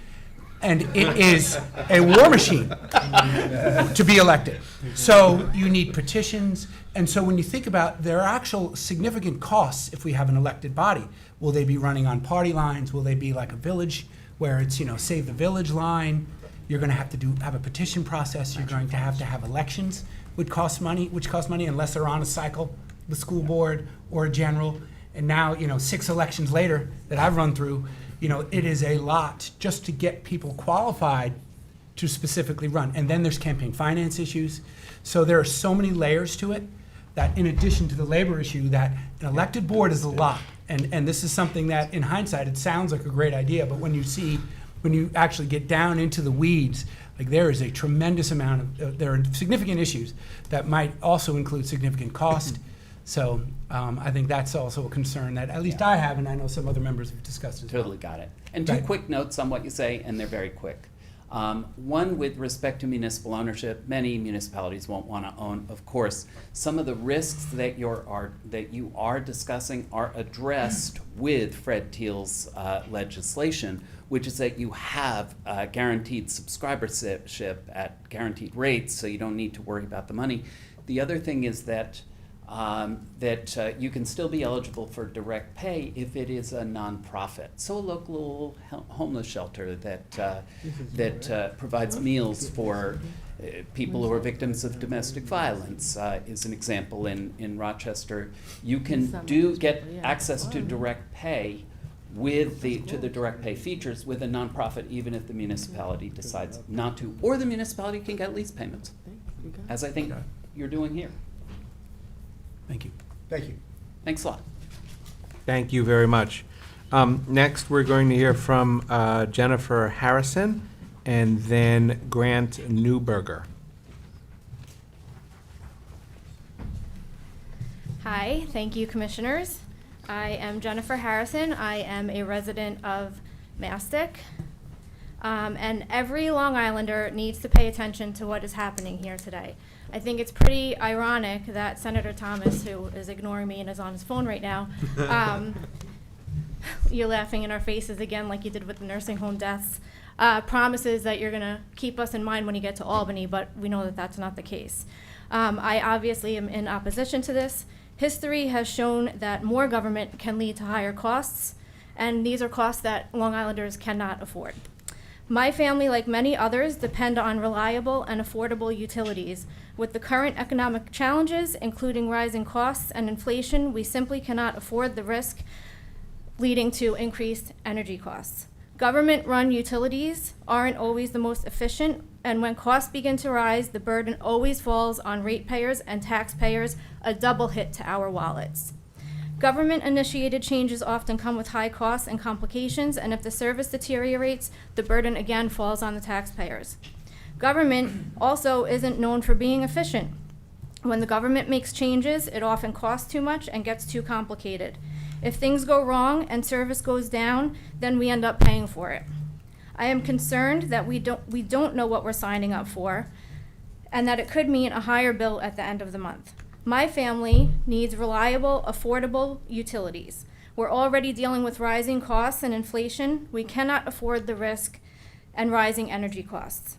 And it is a war machine to be elected. So you need petitions. And so when you think about, there are actual significant costs if we have an elected body. Will they be running on party lines? Will they be like a village where it's, save the village line? You're going to have a petition process. You're going to have elections, which cost money unless they're on a cycle, the school board or a general. And now, 6 elections later that I've run through, it is a lot just to get people qualified to specifically run. And then there's campaign finance issues. So there are so many layers to it that in addition to the labor issue, that an elected board is a lot. And this is something that, in hindsight, it sounds like a great idea, but when you actually get down into the weeds, like there is a tremendous amount of, there are significant issues that might also include significant cost. So I think that's also a concern that at least I have, and I know some other members have discussed as well. Totally got it. And two Right. quick notes on what you say, and they're very quick. One, with respect to municipal ownership, many municipalities won't want to own. Of course, some of the risks that you are discussing are addressed with Fred Thiel's legislation, which is that you have guaranteed subscribership at guaranteed rates, so you don't need to worry about the money. The other thing is that you can still be eligible for direct pay if it is a nonprofit. So a local homeless shelter that provides meals for people who are victims of domestic violence is an example in Rochester. You can get access to direct pay to the direct pay features with a nonprofit, even if the municipality decides not to, or the municipality can get lease payments, as I think you're doing here. Thank you. Thank you. Thanks a lot. Thank you very much. Next, we're going to hear from Jennifer Harrison and then Grant Newberger. Hi, thank you, commissioners. I am Jennifer Harrison. I am a resident of Mastic. And every Long Islander needs to pay attention to what is happening here today. I think it's pretty ironic that Senator Thomas, who is ignoring me and is on his phone right now, you're laughing in our faces again like you did with the nursing home deaths, promises that you're going to keep us in mind when you get to Albany, but we know that that's not the case. I obviously am in opposition to this. History has shown that more government can lead to higher costs, and these are costs that Long Islanders cannot afford. My family, like many others, depend on reliable and affordable utilities. With the current economic challenges, including rising costs and inflation, we simply cannot afford the risk leading to increased energy costs. Government-run utilities aren't always the most efficient, and when costs begin to rise, the burden always falls on ratepayers and taxpayers, a double hit to our wallets. Government-initiated changes often come with high costs and complications, and if the service deteriorates, the burden again falls on the taxpayers. Government also isn't known for being efficient. When the government makes changes, it often costs too much and gets too complicated. If things go wrong and service goes down, then we end up paying for it. I am concerned that we don't know what we're signing up for, and that it could mean a higher bill at the end of the month. My family needs reliable, affordable utilities. We're already dealing with rising costs and inflation. We cannot afford the risk and rising energy costs.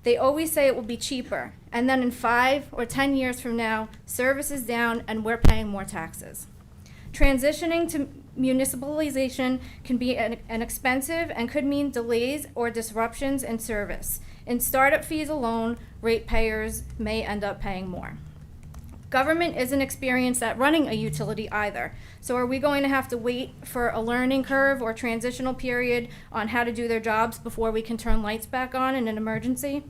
They always say it will be cheaper, and then in 5 or 10 years from now, service is down and we're paying more taxes. Transitioning to municipalization can be an expensive and could mean delays or disruptions in service. In startup fees alone, ratepayers may end up paying more. Government isn't experienced at running a utility either. So are we going to have to wait for a learning curve or transitional period on how to do their jobs before we can turn lights back on in an emergency?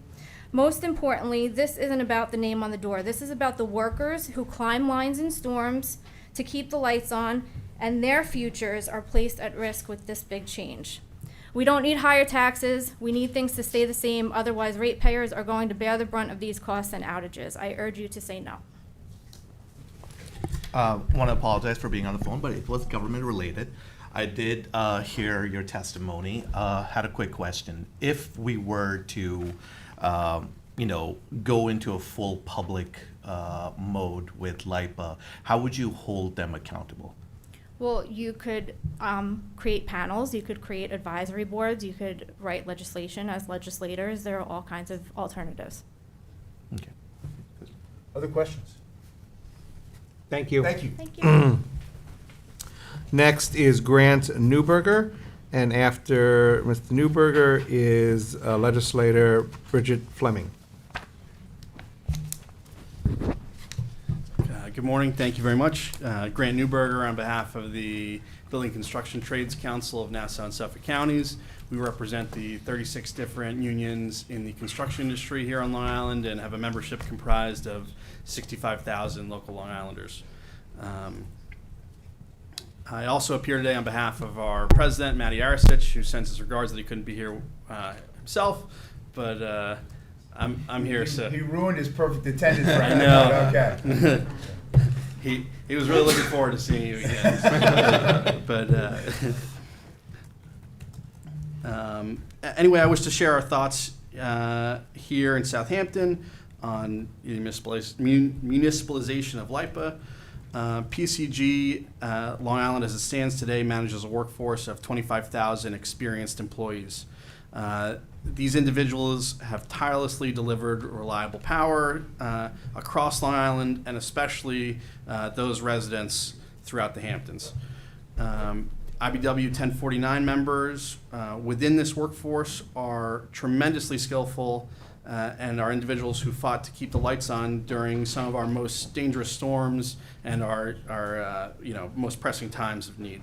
Most importantly, this isn't about the name on the door. This is about the workers who climb lines in storms to keep the lights on, and their futures are placed at risk with this big change. We don't need higher taxes. We need things to stay the same. Otherwise, ratepayers are going to bear the brunt of these costs and outages. I urge you to say no. Want to apologize for being on the phone, but it was government related. I did hear your testimony. Had a quick question. If we were to, go into a full public mode with LIPA, how would you hold them accountable? Well, you could create panels, you could create advisory boards, you could write legislation as legislators. There are all kinds of alternatives. Okay. Other questions? Thank you. Thank you. Thank you. Next is Grant Newberger, and after Mr. Newberger is legislator Good morning. Thank you very much. Grant Newberger on behalf of the Building Construction Trades Council of Nassau and Suffolk Counties. We represent the 36 different unions in the construction industry here on Long Island and have a membership comprised of 65,000 local Long Islanders. I also appear today on behalf of our president, Matty Arasich, who sends his regards that he couldn't be here himself, but I'm here. So He ruined his perfect attendance right I now. know. Okay. he was really looking forward to seeing you again. Anyway, I wish to share our thoughts here in Southampton on the municipalization of LIPA. PCG Long Island, as it stands today, manages a workforce of 25,000 experienced employees. These individuals have tirelessly delivered reliable power across Long Island, and especially those residents throughout the Hamptons. IBW 1049 members within this workforce are tremendously skillful and are individuals who fought to keep the lights on during some of our most dangerous storms and our most pressing times of need.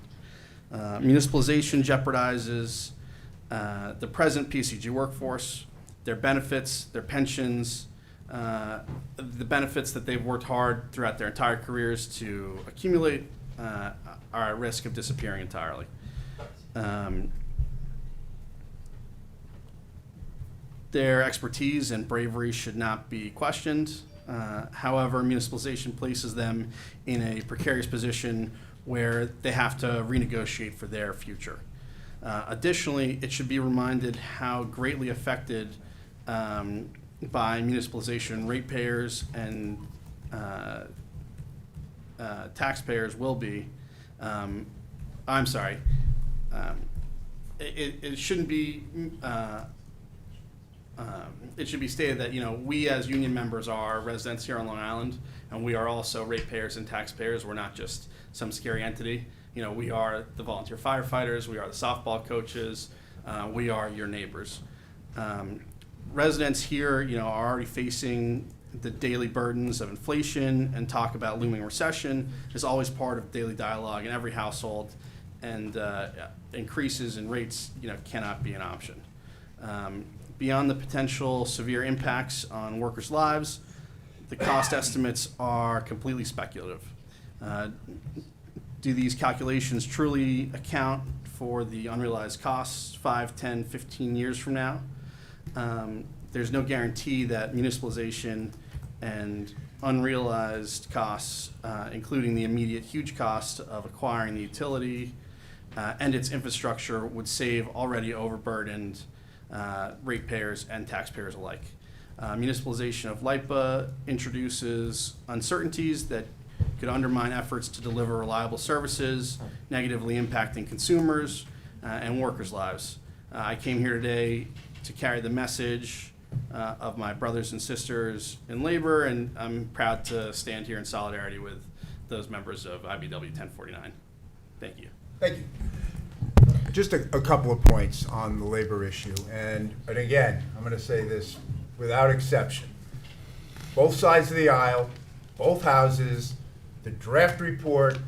Municipalization jeopardizes the present PCG workforce, their benefits, their pensions, the benefits that they've worked hard throughout their entire careers to accumulate are at risk of disappearing entirely. Their expertise and bravery should not be questioned. However, municipalization places them in a precarious position where they have to renegotiate for their future. Additionally, it should be reminded how greatly affected by municipalization ratepayers and taxpayers will be. I'm sorry. It shouldn't be. It should be stated that we as union members are residents here on Long Island, and we are also ratepayers and taxpayers. We're not just some scary entity. We are the volunteer firefighters. We are the softball coaches. We are your neighbors. Residents here, are already facing the daily burdens of inflation, and talk about looming recession is always part of daily dialogue in every household, and increases in rates, cannot be an option. Beyond the potential severe impacts on workers' lives, the cost estimates are completely speculative. Do these calculations truly account for the unrealized costs 5, 10, 15 years from now? There's no guarantee that municipalization and unrealized costs, including the immediate huge cost of acquiring the utility and its infrastructure, would save already overburdened ratepayers and taxpayers alike. Municipalization of LIPA introduces uncertainties that could undermine efforts to deliver reliable services, negatively impacting consumers and workers' lives. I came here today to carry the message of my brothers and sisters in labor, and I'm proud to stand here in solidarity with those members of IBW 1049. Thank you. Thank you. Just a couple of points on the labor issue, and again, I'm going to say this without exception. Both sides of the aisle, both houses, the draft report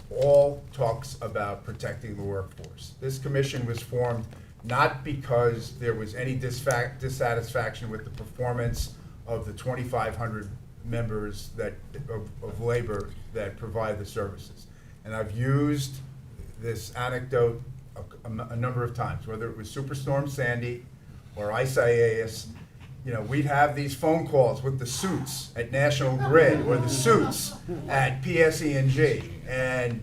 all talks about protecting the workforce. This commission was formed not because there was any dissatisfaction with the performance of the 2,500 members of labor that provide the services. And I've used this anecdote a number of times, whether it was Superstorm Sandy or Isaias. We'd have these phone calls with the suits at National Grid or the suits at PSE&G, and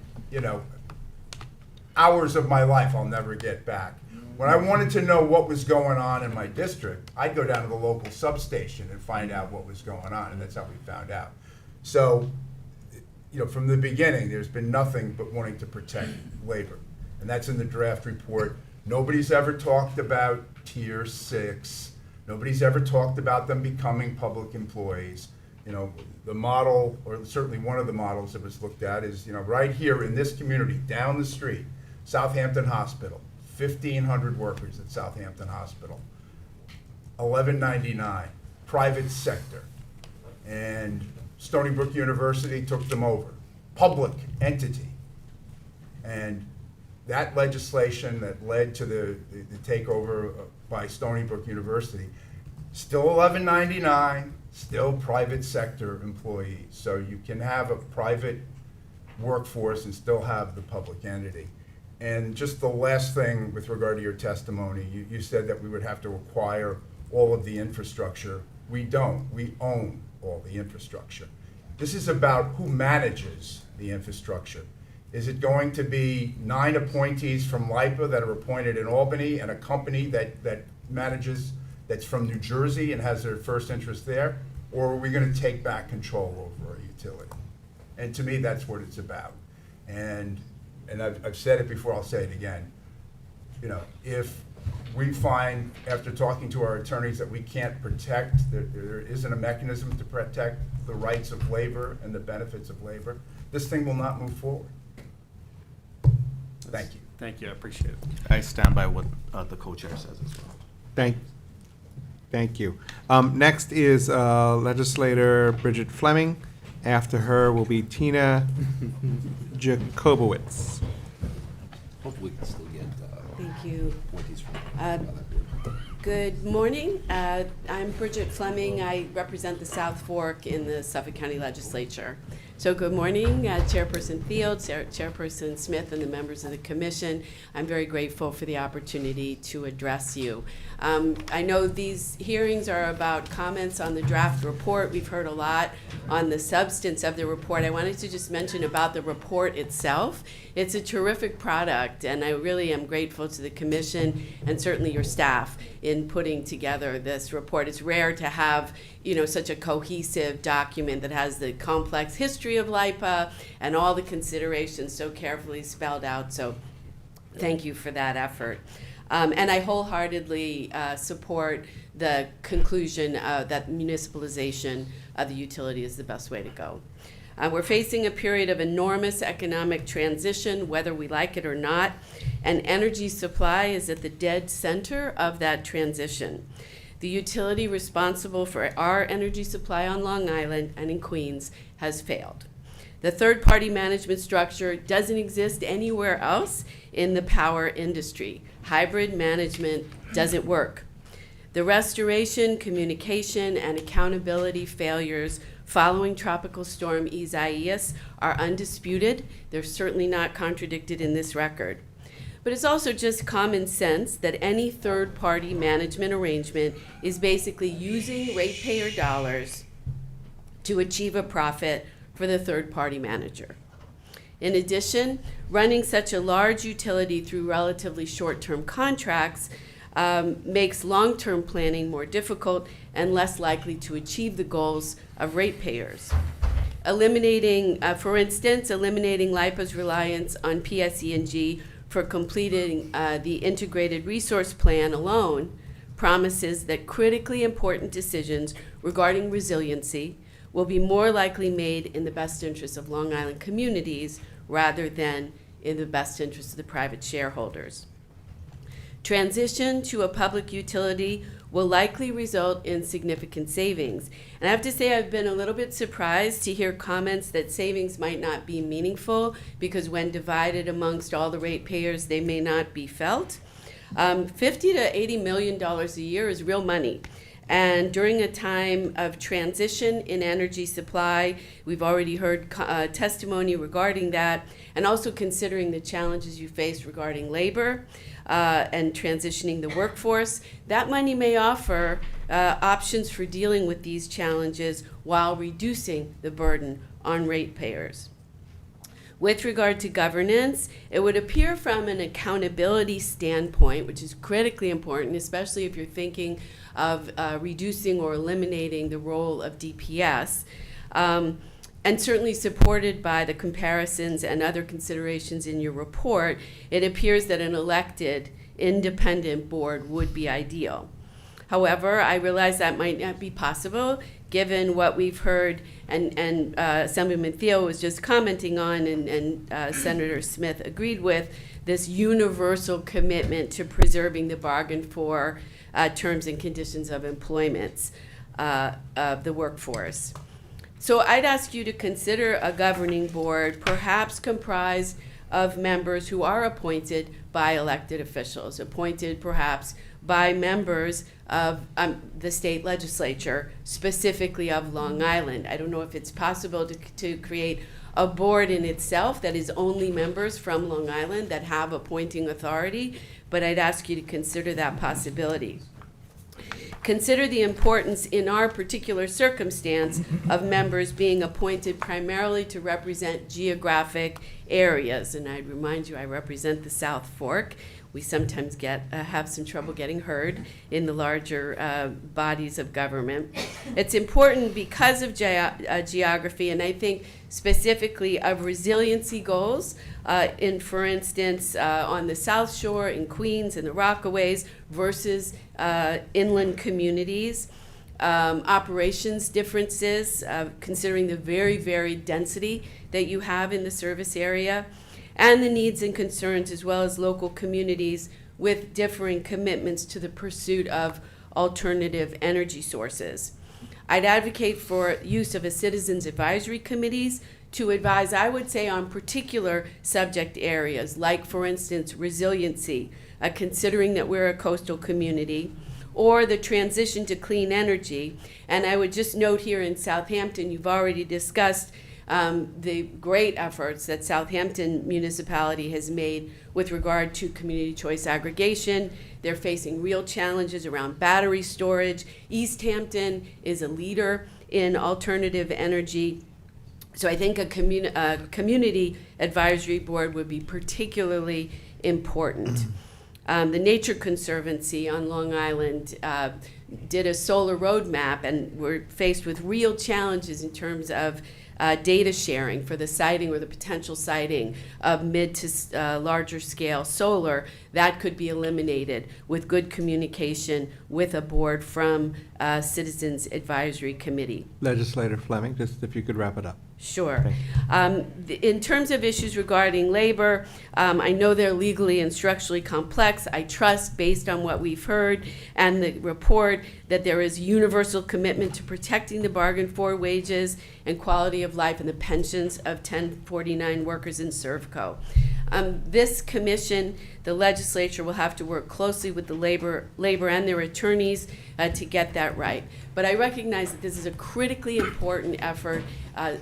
hours of my life I'll never get back. When I wanted to know what was going on in my district, I'd go down to the local substation and find out what was going on, and that's how we found out. So, from the beginning, there's been nothing but wanting to protect labor, and that's in the draft report. Nobody's ever talked about Tier 6. Nobody's ever talked about them becoming public employees. The model, or certainly one of the models that was looked at is, right here in this community, down the street, Southampton Hospital, 1,500 workers at Southampton Hospital, $11.99, private sector. And Stony Brook University took them over, public entity. And that legislation that led to the takeover by Stony Brook University, still $11.99, still private sector employees. So you can have a private workforce and still have the public entity. And just the last thing with regard to your testimony, you said that we would have to acquire all of the infrastructure. We don't. We own all the infrastructure. This is about who manages the infrastructure. Is it going to be 9 appointees from LIPA that are appointed in Albany and a company that manages, that's from New Jersey and has their first interest there? Or are we going to take back control over our utility? And to me, that's what it's about. And I've said it before, I'll say it again. You know, if we find, after talking to our attorneys, that we can't protect, there isn't a mechanism to protect the rights of labor and the benefits of labor, this thing will not move forward. Thank you. Thank you, I appreciate it. I stand by what the co-chair says as well. Thank you. Next is legislator Bridget Fleming. After her will be Tina Jacobowitz. Hopefully we can still get Thank you. appointees from Good morning. I'm Bridget Fleming. I represent the South Fork in the Suffolk County Legislature. So good morning, Chairperson Field, Chairperson Smith, and the members of the commission. I'm very grateful for the opportunity to address you. I know these hearings are about comments on the draft report. We've heard a lot on the substance of the report. I wanted to just mention about the report itself. It's a terrific product, and I really am grateful to the commission and certainly your staff in putting together this report. It's rare to have, you know, such a cohesive document that has the complex history of LIPA and all the considerations so carefully spelled out. So thank you for that effort. And I wholeheartedly support the conclusion that municipalization of the utility is the best way to go. We're facing a period of enormous economic transition, whether we like it or not, and energy supply is at the dead center of that transition. The utility responsible for our energy supply on Long Island and in Queens has failed. The third-party management structure doesn't exist anywhere else in the power industry. Hybrid management doesn't work. The restoration, communication, and accountability failures following Tropical Storm Isaias are undisputed. They're certainly not contradicted in this record. But it's also just common sense that any third-party management arrangement is basically using ratepayer dollars to achieve a profit for the third-party manager. In addition, running such a large utility through relatively short-term contracts makes long-term planning more difficult and less likely to achieve the goals of ratepayers. For instance, eliminating LIPA's reliance on PSE&G for completing the integrated resource plan alone promises that critically important decisions regarding resiliency will be more likely made in the best interest of Long Island communities rather than in the best interest of the private shareholders. Transition to a public utility will likely result in significant savings. And I have to say I've been a little bit surprised to hear comments that savings might not be meaningful because when divided amongst all the ratepayers, they may not be felt. $50 to $80 million a year is real money. And during a time of transition in energy supply, we've already heard testimony regarding that, and also considering the challenges you face regarding labor and transitioning the workforce, that money may offer options for dealing with these challenges while reducing the burden on ratepayers. With regard to governance, it would appear from an accountability standpoint, which is critically important, especially if you're thinking of reducing or eliminating the role of DPS, and certainly supported by the comparisons and other considerations in your report, it appears that an elected independent board would be ideal. However, I realize that might not be possible given what we've heard and Assemblyman Thiel was just commenting on and Senator Smith agreed with, this universal commitment to preserving the bargain for terms and conditions of employment of the workforce. So I'd ask you to consider a governing board, perhaps comprised of members who are appointed by elected officials, appointed perhaps by members of the state legislature, specifically of Long Island. I don't know if it's possible to create a board in itself that is only members from Long Island that have appointing authority, but I'd ask you to consider that possibility. Consider the importance in our particular circumstance of members being appointed primarily to represent geographic areas. And I'd remind you, I represent the South Fork. We sometimes have some trouble getting heard in the larger bodies of government. It's important because of geography, and I think specifically of resiliency goals, for instance, on the South Shore, in Queens, in the Rockaways, versus inland communities. Operations differences, considering the very varied density that you have in the service area, and the needs and concerns, as well as local communities with differing commitments to the pursuit of alternative energy sources. I'd advocate for use of a citizens advisory committees to advise, I would say, on particular subject areas, like, for instance, resiliency, considering that we're a coastal community, or the transition to clean energy. And I would just note here in Southampton, you've already discussed the great efforts that Southampton municipality has made with regard to community choice aggregation. They're facing real challenges around battery storage. East Hampton is a leader in alternative energy. So I think a community advisory board would be particularly important. The Nature Conservancy on Long Island did a solar roadmap, and we're faced with real challenges in terms of data sharing for the siting or the potential siting of mid to larger scale solar. That could be eliminated with good communication with a board from Citizens Advisory Committee. Legislator Fleming, just if you could wrap it up. Sure. In terms of issues regarding labor, I know they're legally and structurally complex. I trust, based on what we've heard and the report, that there is universal commitment to protecting the bargain for wages and quality of life and the pensions of 1049 workers in Servco. This commission, the legislature, will have to work closely with the labor and their attorneys to get that right. But I recognize that this is a critically important effort,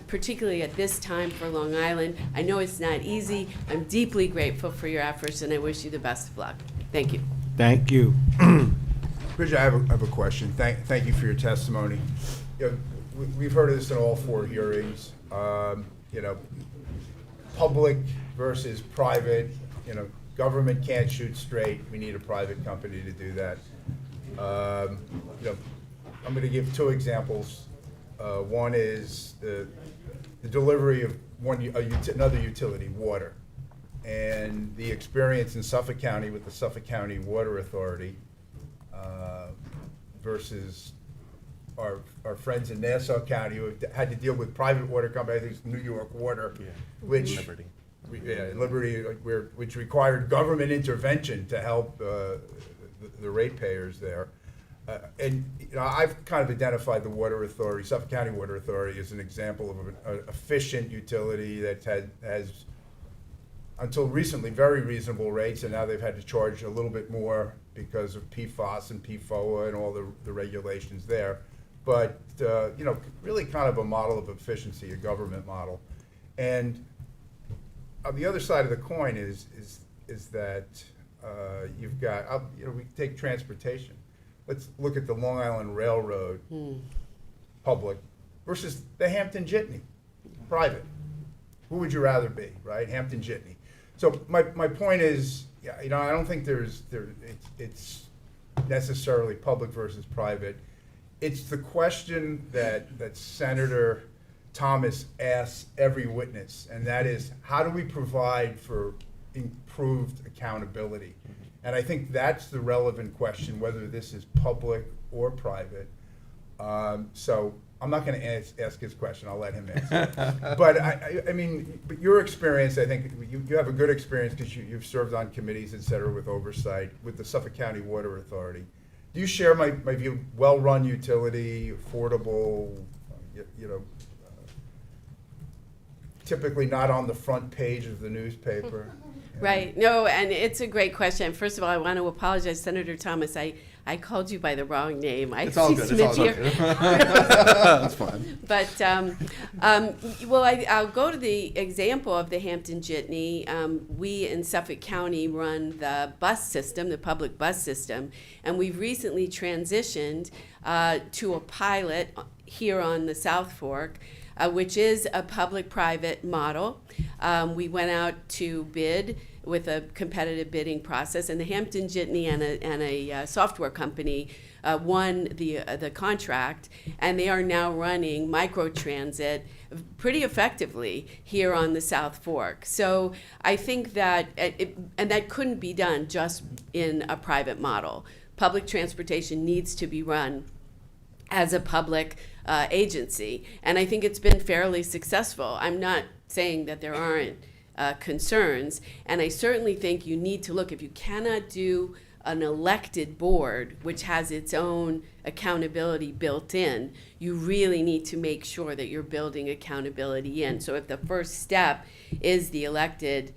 particularly at this time for Long Island. I know it's not easy. I'm deeply grateful for your efforts, and I wish you the best of luck. Thank you. Thank you. Bridget, I have a question. Thank you for your testimony. You know, we've heard of this in all 4 hearings. You know, public versus private. You know, government can't shoot straight. We need a private company to do that. You know, I'm going to give 2 examples. One is the delivery of another utility, water, and the experience in Suffolk County with the Suffolk County Water Authority versus our friends in Nassau County who have had to deal with private water companies. I think it's New York Water, which Liberty. Liberty, which required government intervention to help the ratepayers there. And you know, I've kind of identified the Water Authority, Suffolk County Water Authority, as an example of an efficient utility that has, until recently, very reasonable rates, and now they've had to charge a little bit more because of PFAS and PFOA and all the regulations there. But you know, really kind of a model of efficiency, a government model. And on the other side of the coin is that you've got, you know, we take transportation. Let's look at the Long Island Railroad, public, versus the Hampton Jitney, private. Who would you rather be, right? Hampton Jitney. So my point is, yeah, you know, I don't think it's necessarily public versus private. It's the question that Senator Thomas asks every witness, and that is, how do we provide for improved accountability? And I think that's the relevant question, whether this is public or private. So I'm not going to ask his question. I'll let him answer. But I mean, but your experience, I think you have a good experience because you've served on committees, et cetera, with oversight with the Suffolk County Water Authority. Do you share my view? Well-run utility, affordable, you know, typically not on the front page of the newspaper. Right. No, and it's a great question. First of all, I want to apologize, Senator Thomas. I called you by the wrong name. It's all good. It's all Smith good. here. That's fine. But, well, I'll go to the example of the Hampton Jitney. We in Suffolk County run the bus system, the public bus system, and we've recently transitioned to a pilot here on the South Fork, which is a public-private model. We went out to bid with a competitive bidding process, and the Hampton Jitney and a software company won the contract, and they are now running microtransit pretty effectively here on the South Fork. So I think that, and that couldn't be done just in a private model. Public transportation needs to be run as a public agency, and I think it's been fairly successful. I'm not saying that there aren't concerns, and I certainly think you need to look, if you cannot do an elected board which has its own accountability built in, you really need to make sure that you're building accountability in. So if the first step is the elected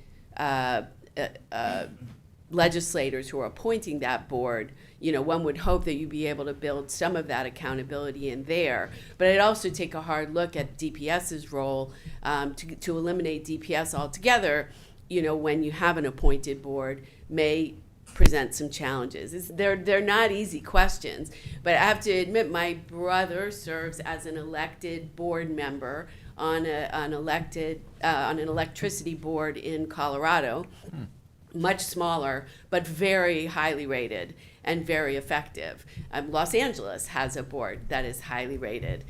legislators who are appointing that board, you know, one would hope that you'd be able to build some of that accountability in there. But I'd also take a hard look at DPS's role to eliminate DPS altogether, you know, when you have an appointed board, may present some challenges. They're not easy questions, but I have to admit my brother serves as an elected board member on an electricity board in Colorado. Much smaller, but very highly rated and very effective. Los Angeles has a board that is highly rated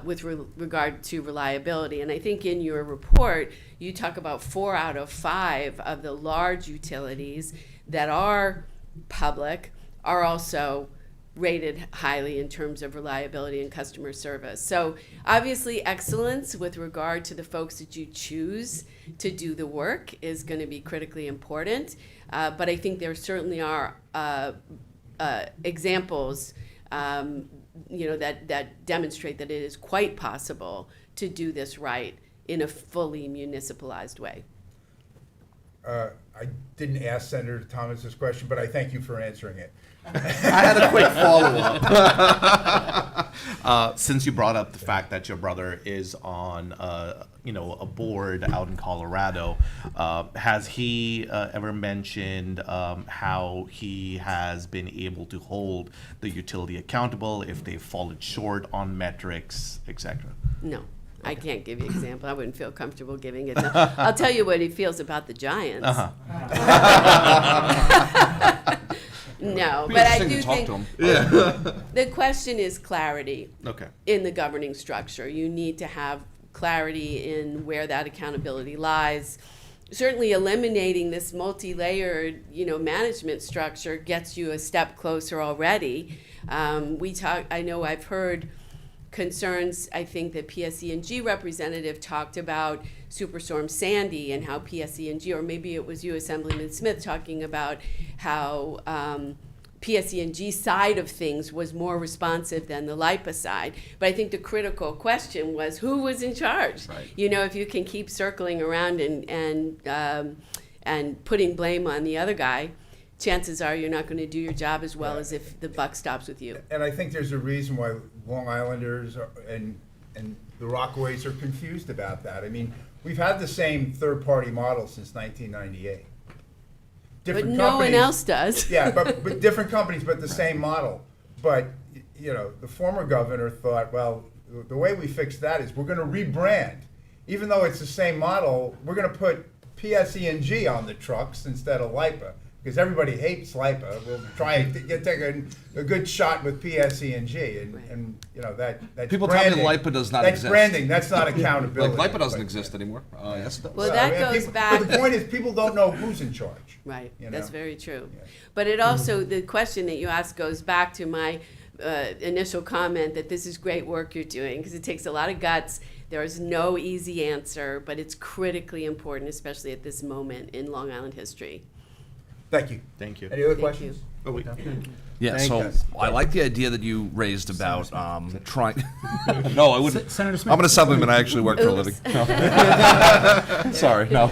with regard to reliability. And I think in your report, you talk about 4 out of 5 of the large utilities that are public are also rated highly in terms of reliability and customer service. So obviously excellence with regard to the folks that you choose to do the work is going to be critically important. But I think there certainly are examples you know, that demonstrate that it is quite possible to do this right in a fully municipalized way. I didn't ask Senator Thomas this question, but I thank you for answering it. I had a quick follow-up. Since you brought up the fact that your brother is on, you know, a board out in Colorado, has he ever mentioned how he has been able to hold the utility accountable if they've fallen short on metrics, etc.? No. I can't give you an example. I wouldn't feel comfortable giving it. No. I'll tell you what he feels about the Giants. No, but I do think the question is clarity in the governing structure. You need to have clarity in where that accountability lies. Certainly eliminating this multi-layered, you know, management structure gets you a step closer already. I know I've heard concerns. I think the PSE&G representative talked about Superstorm Sandy and how PSE&G, or maybe it was you, Assemblyman Smith, talking about how PSE&G side of things was more responsive than the LIPA side. But I think the critical question was who was in charge? Right. You know, if you can keep circling around and putting blame on the other guy, chances are you're not going to do your job as well as if the buck stops with you. And I think there's a reason why Long Islanders and the Rockaways are confused about that. I mean, we've had the same third-party model since 1998. But no one else does. Yeah, but different companies, but the same model. But, you know, the former governor thought, well, the way we fix that is we're going to rebrand. Even though it's the same model, we're going to put PSE&G on the trucks instead of LIPA. Because everybody hates LIPA, we'll try and take a good shot with PSE&G, and you know that's people branding. tell me LIPA does not exist. exist. That's branding. That's not accountability. Like LIPA doesn't exist anymore. Yes, it does. Well, that goes back. But the point is, people don't know who's in charge. Right. You know? That's very true. Yeah. But it also, the question that you asked goes back to my initial comment that this is great work you're doing, because it takes a lot of guts. There is no easy answer, but it's critically important, especially at this moment in Long Island history. Thank you. Thank you. Any other Thank questions? you. Oh, wait. Yeah, Thank so us. I like the idea that you raised about trying. No, I wouldn't. Senator Smith. I'm an assemblyman. I actually work for a living. No. Sorry, no.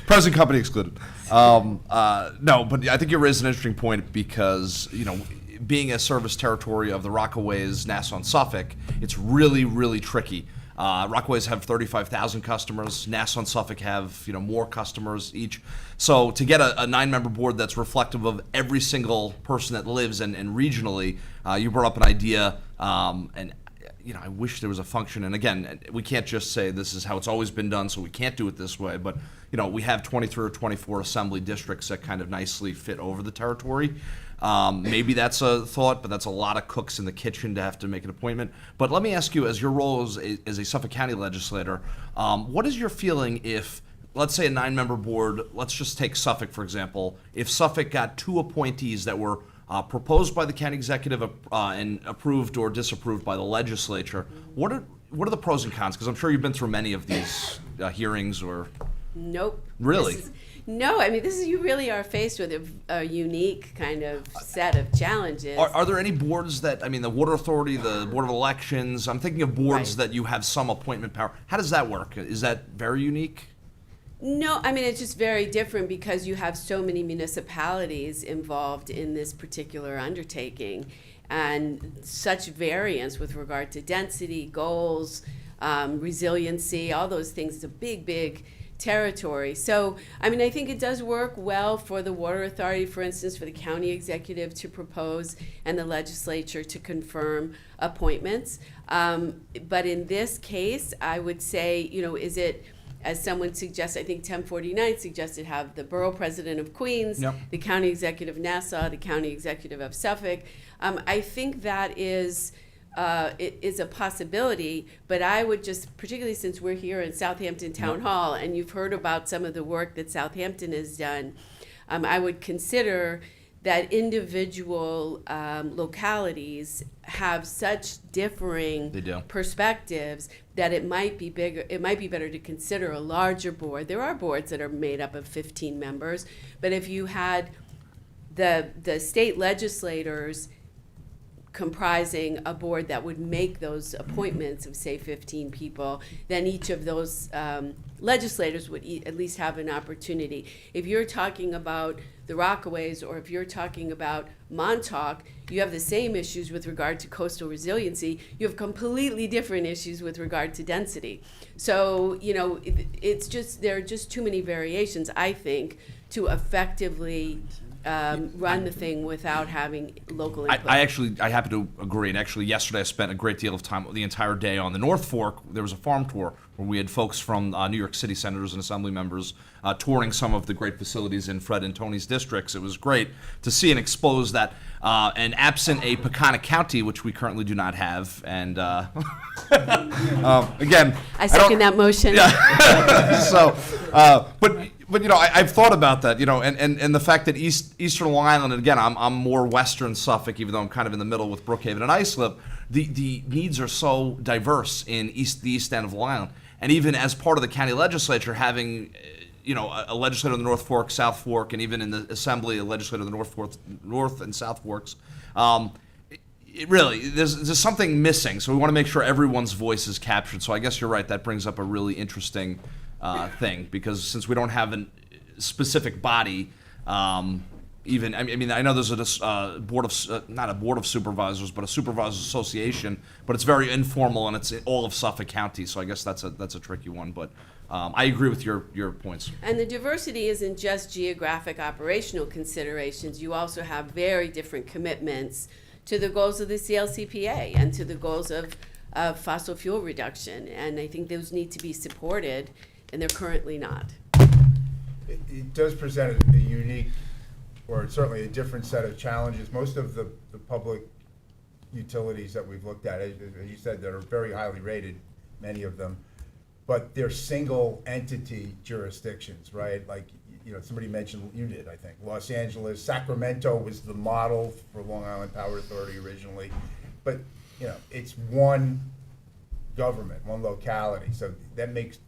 Present company excluded. No, but I think you raised an interesting point because, you know, being a service territory of the Rockaways, Nassau and Suffolk, it's really, really tricky. Rockaways have 35,000 customers. Nassau and Suffolk have, you know, more customers each. So to get a 9-member board that's reflective of every single person that lives and regionally, you brought up an idea, and you know, I wish there was a function. And again, we can't just say this is how it's always been done, so we can't do it this way. But you know, we have 23 or 24 assembly districts that kind of nicely fit over the territory. Maybe that's a thought, but that's a lot of cooks in the kitchen to have to make an appointment. But let me ask you, as your role as a Suffolk County legislator, what is your feeling if, let's say, a 9-member board, let's just take Suffolk, for example, if Suffolk got 2 appointees that were proposed by the county executive and approved or disapproved by the legislature, what are the pros and cons? Because I'm sure you've been through many of these hearings or... Nope. Really? No, I mean, you really are faced with a unique kind of set of challenges. Are there any boards that, I mean, the Water Authority, the Board of Elections, I'm thinking of boards Right. that you have some appointment power. How does that work? Is that very unique? No, I mean, it's just very different because you have so many municipalities involved in this particular undertaking and such variance with regard to density, goals, resiliency, all those things. It's a big, big territory. So, I mean, I think it does work well for the Water Authority, for instance, for the county executive to propose and the legislature to confirm appointments. But in this case, I would say, you know, is it, as someone suggests, I think 1049 suggested have the borough president of Queens, Yep. the county executive of Nassau, the county executive of Suffolk. I think that is it is a possibility, but I would just, particularly since we're here in Southampton Town Hall and you've heard about some of the work that Southampton has done, I would consider that individual localities have such differing They do. perspectives that it might be better to consider a larger board. There are boards that are made up of 15 members, but if you had the state legislators comprising a board that would make those appointments of, say, 15 people, then each of those legislators would at least have an opportunity. If you're talking about the Rockaways or if you're talking about Montauk, you have the same issues with regard to coastal resiliency. You have completely different issues with regard to density. So, you know, it's just, there are just too many variations, I think, to effectively run the thing without having local input. I happen to agree. And actually, yesterday I spent a great deal of time, the entire day, on the North Fork. There was a farm tour where we had folks from New York City senators and assembly members touring some of the great facilities in Fred and Tony's districts. It was great to see and expose that. And absent a Peconic County, which we currently do not have, and again, I second that motion. Yeah. So, but you know, I've thought about that, you know, and the fact that Eastern Long Island, and again, I'm more Western Suffolk, even though I'm kind of in the middle with Brookhaven and Islip. The needs are so diverse in the East End of Long Island, and even as part of the county legislature, having you know, a legislator in the North Fork, South Fork, and even in the Assembly, a legislator in the North and South Forks. It really, there's something missing, so we want to make sure everyone's voice is captured. So I guess you're right, that brings up a really interesting thing, because since we don't have a specific body, even, I mean, I know there's a board of, not a board of supervisors, but a supervisors association, but it's very informal and it's in all of Suffolk County, so I guess that's a tricky one, but I agree with your points. And the diversity isn't just geographic operational considerations. You also have very different commitments to the goals of the CLCPA and to the goals of fossil fuel reduction. And I think those need to be supported, and they're currently not. It does present a unique, or certainly a different set of challenges. Most of the public utilities that we've looked at, as you said, that are very highly rated, many of them, but they're single entity jurisdictions, right? Like, you know, somebody mentioned, you did, I think, Los Angeles, Sacramento was the model for Long Island Power Authority originally, but, you know, it's one government, one locality, so that makes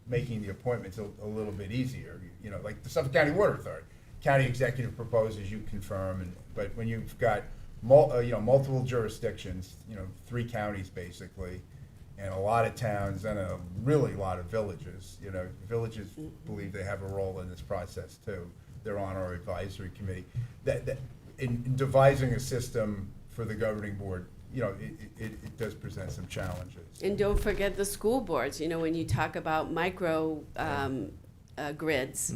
making the appointments a little bit easier. You know, like the Suffolk County Water Authority, county executive proposes, you confirm, but when you've got multiple jurisdictions, 3 counties basically, and a lot of towns and a really lot of villages, villages believe they have a role in this process too. They're on our advisory committee. That in devising a system for the governing board, it does present some challenges. And don't forget the school boards, when you talk about micro grids.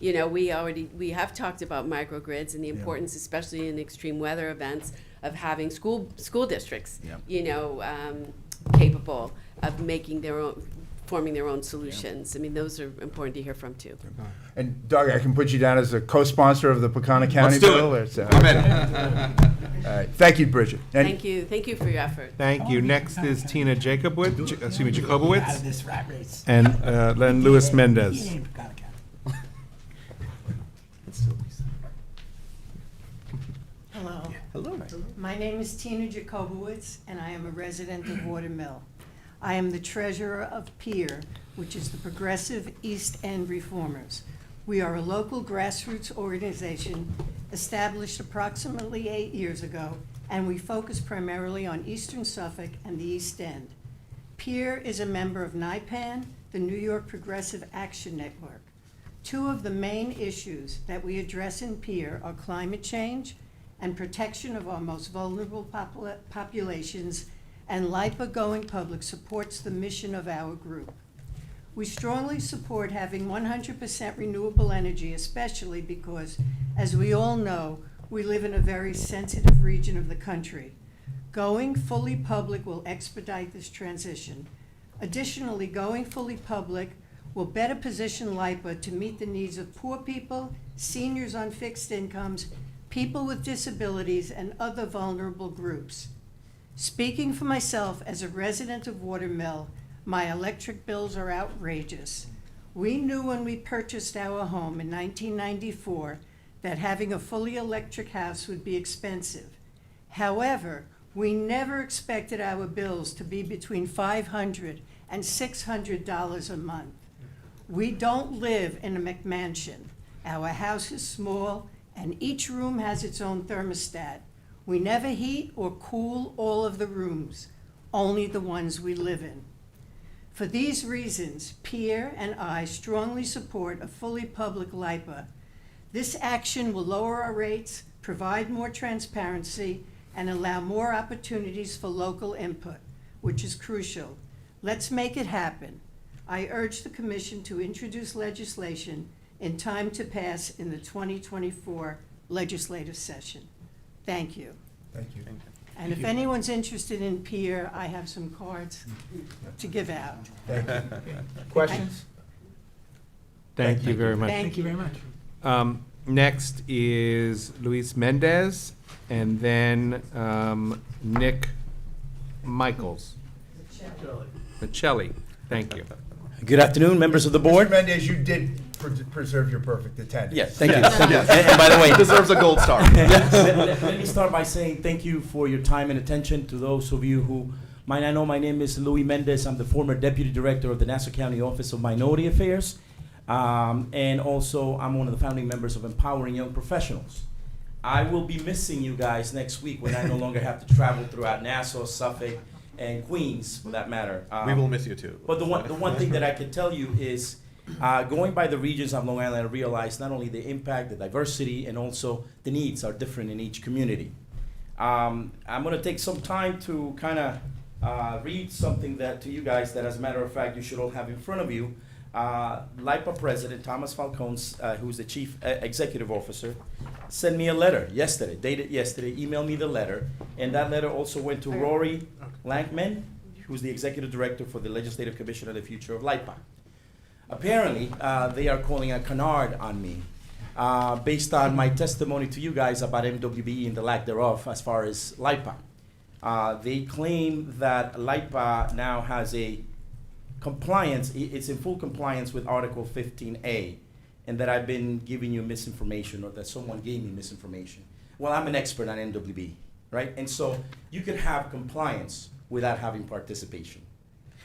We have talked about microgrids and the importance, especially in extreme weather events, of having school districts, capable of forming their own solutions. I mean, those are important to hear from too. And Doug, I can put you down as a co-sponsor of the Pecana County bill. I'm in. All right. Thank you, Bridget. And Thank you for your effort. Thank you. Next is Tina Jacobowitz, Out of this rat race. and then Luis Mendez. Hello. Hello. My name is Tina Jacobowitz, and I am a resident of Watermill. I am the treasurer of PEER, which is the Progressive East End Reformers. We are a local grassroots organization established approximately 8 years ago, and we focus primarily on Eastern Suffolk and the East End. PEER is a member of NIPAN, the New York Progressive Action Network. 2 of the main issues that we address in PEER are climate change and protection of our most vulnerable populations, and LIPA Going Public supports the mission of our group. We strongly support having 100% renewable energy, especially because, as we all know, we live in a very sensitive region of the country. Going fully public will expedite this transition. Additionally, going fully public will better position LIPA to meet the needs of poor people, seniors on fixed incomes, people with disabilities, and other vulnerable groups. Speaking for myself as a resident of Watermill, my electric bills are outrageous. We knew when we purchased our home in 1994 that having a fully electric house would be expensive. However, we never expected our bills to be between $500 and $600 a month. We don't live in a McMansion. Our house is small, and each room has its own thermostat. We never heat or cool all of the rooms, only the ones we live in. For these reasons, PEER and I strongly support a fully public LIPA. This action will lower our rates, provide more transparency, and allow more opportunities for local input, which is crucial. Let's make it happen. I urge the Commission to introduce legislation in time to pass in the 2024 legislative session. Thank you. thank you. And if anyone's interested in PEER, I have some cards to give out. Thank you. Questions? Thank you very much. Thank you very much. Next is Luis Mendez, and then Nick Michaels. Michelli. Thank you. Good afternoon, members of the board. Mr. Mendez, you did preserve your perfect attendance. Yes, thank you. Thank you. And by the way, Deserves a gold star. let me start by saying thank you for your time and attention to those of you who might not know. My name is Luis Mendez. I'm the former Deputy Director of the Nassau County Office of Minority Affairs. And also, I'm one of the founding members of Empowering Young Professionals. I will be missing you guys next week when I no longer have to travel throughout Nassau, Suffolk, and Queens, for that matter. We will miss you too. But the one thing that I can tell you is, going by the regions of Long Island, I realized not only the impact, the diversity, and also the needs are different in each community. I'm going to take some time to kind of read something that to you guys that, as a matter of fact, you should all have in front of you. LIPA President Thomas Falcone, who's the Chief Executive Officer, sent me a letter yesterday, dated yesterday, emailed me the letter, and that letter also went to Rory Lankman, who's the Executive Director for the Legislative Commission on the Future of LIPA. Apparently, they are calling a canard on me, based on my testimony to you guys about MWBE and the lack thereof as far as LIPA. They claim that LIPA now has a compliance, it's in full compliance with Article 15A, and that I've been giving you misinformation, or that someone gave me misinformation. Well, I'm an expert on MWB, right? And so you can have compliance without having participation,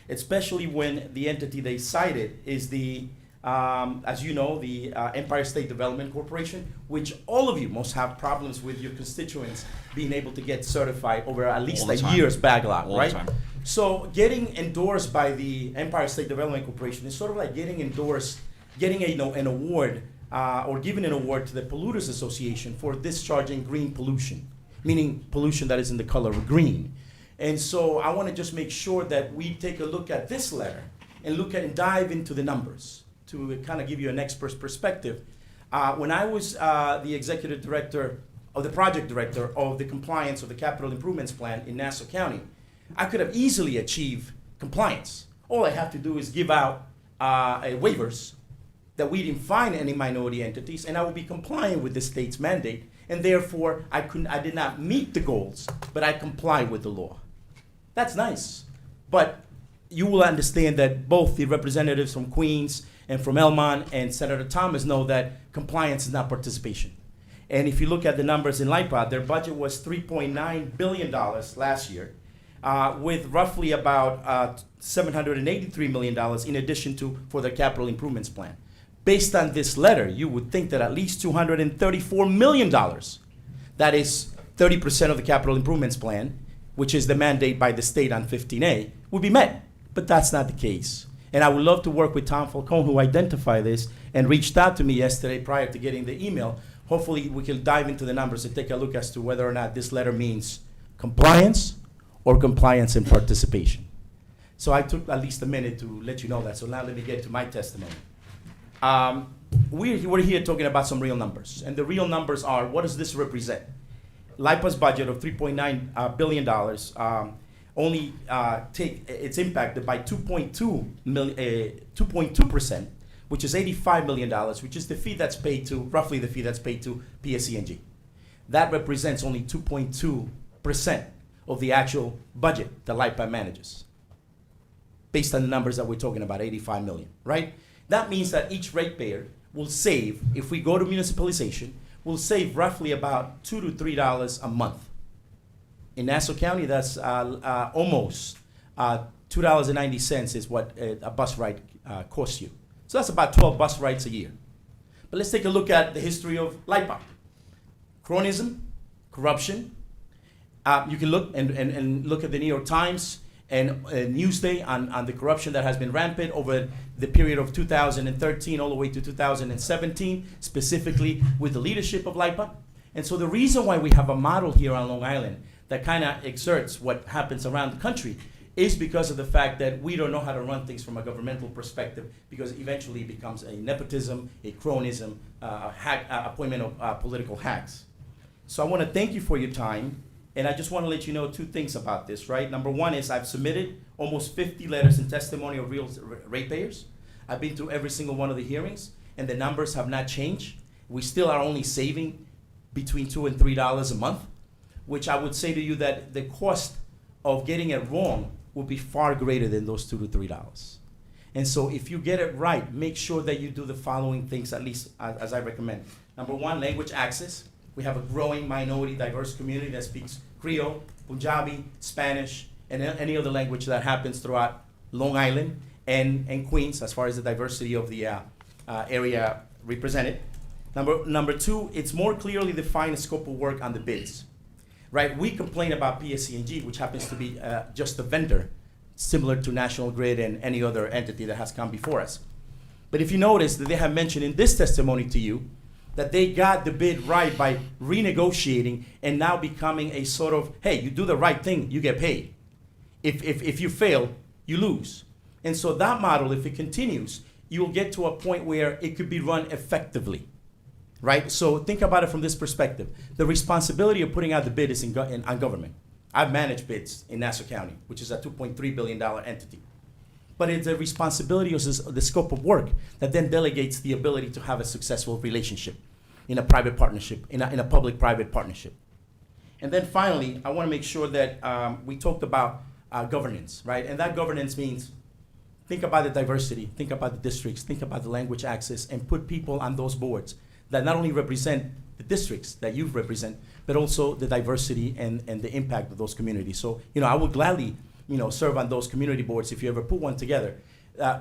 especially when the entity they cited is the As you know, the Empire State Development Corporation, which all of you must have problems with your constituents being able to get certified over at least All the a time. year's backlog, All the right? time. So getting endorsed by the Empire State Development Corporation is sort of like getting endorsed, getting an award or giving an award to the Polluters Association for discharging green pollution, meaning pollution that is in the color of green. And so I want to just make sure that we take a look at this letter and look at and dive into the numbers to kind of give you an expert's perspective. When I was the executive director or the project director of the compliance of the capital improvements plan in Nassau County, I could have easily achieved compliance. All I have to do is give out waivers that we didn't find any minority entities, and I will be compliant with the state's mandate, and therefore I did not meet the goals, but I complied with the law. That's nice, but you will understand that both the representatives from Queens and from Elmont and Senator Thomas know that compliance is not participation. And if you look at the numbers in LIPA, their budget was $3.9 billion last year, with roughly about $783 million in addition to for their capital improvements plan. Based on this letter, you would think that at least $234 million, that is 30% of the capital improvements plan, which is the mandate by the state on 15A, would be met. But that's not the case. And I would love to work with Tom Falcone, who identified this and reached out to me yesterday prior to getting the email. Hopefully we can dive into the numbers and take a look as to whether or not this letter means compliance or compliance and participation. So I took at least a minute to let you know that. So now let me get to my testimony. We're here talking about some real numbers. And the real numbers are, what does this represent? LIPA's budget of $3.9 billion only it's impacted by 2.2%, which is $85 million, which is the fee that's paid to, roughly the fee that's paid to PSE&G. That represents only 2.2% of the actual budget that LIPA manages, based on the numbers that we're talking about, 85 million, right? That means that each ratepayer will save, if we go to municipalization, will save roughly about $2 to $3 a month. In Nassau County, that's almost $2.90 is what a bus ride costs you. So that's about 12 bus rides a year. But let's take a look at the history of LIPA. Cronyism, corruption. You can look and look at the New York Times and Newsday on the corruption that has been rampant over the period of 2013 all the way to 2017, specifically with the leadership of LIPA. And so the reason why we have a model here on Long Island that kind of exerts what happens around the country is because of the fact that we don't know how to run things from a governmental perspective, because eventually it becomes a nepotism, a cronyism, appointment of political hacks. So I want to thank you for your time, and I just want to let you know two things about this, right? Number one is I've submitted almost 50 letters and testimony of real ratepayers. I've been through every single one of the hearings, and the numbers have not changed. We still are only saving between $2 and $3 a month, which I would say to you that the cost of getting it wrong will be far greater than those $2 to $3. And so if you get it right, make sure that you do the following things, at least as I recommend. Number one, language access. We have a growing minority diverse community that speaks Creole, Punjabi, Spanish, and any other language that happens throughout Long Island and Queens as far as the diversity of the area represented. Number two, it's more clearly defined scope of work on the bids. Right, we complain about PSE&G, which happens to be just a vendor, similar to National Grid and any other entity that has come before us. But if you notice that they have mentioned in this testimony to you that they got the bid right by renegotiating and now becoming a sort of, hey, you do the right thing, you get paid. If you fail, you lose. And so that model, if it continues, you'll get to a point where it could be run effectively. Right? So think about it from this perspective. The responsibility of putting out the bid is on government. I've managed bids in Nassau County, which is a $2.3 billion entity. But it's the responsibility of the scope of work that then delegates the ability to have a successful relationship in a private partnership, in a public-private partnership. And then finally, I want to make sure that we talked about governance, right? And that governance means think about the diversity, think about the districts, think about the language access, and put people on those boards that not only represent the districts that you represent, but also the diversity and the impact of those communities. So, I would gladly, serve on those community boards if you ever put one together.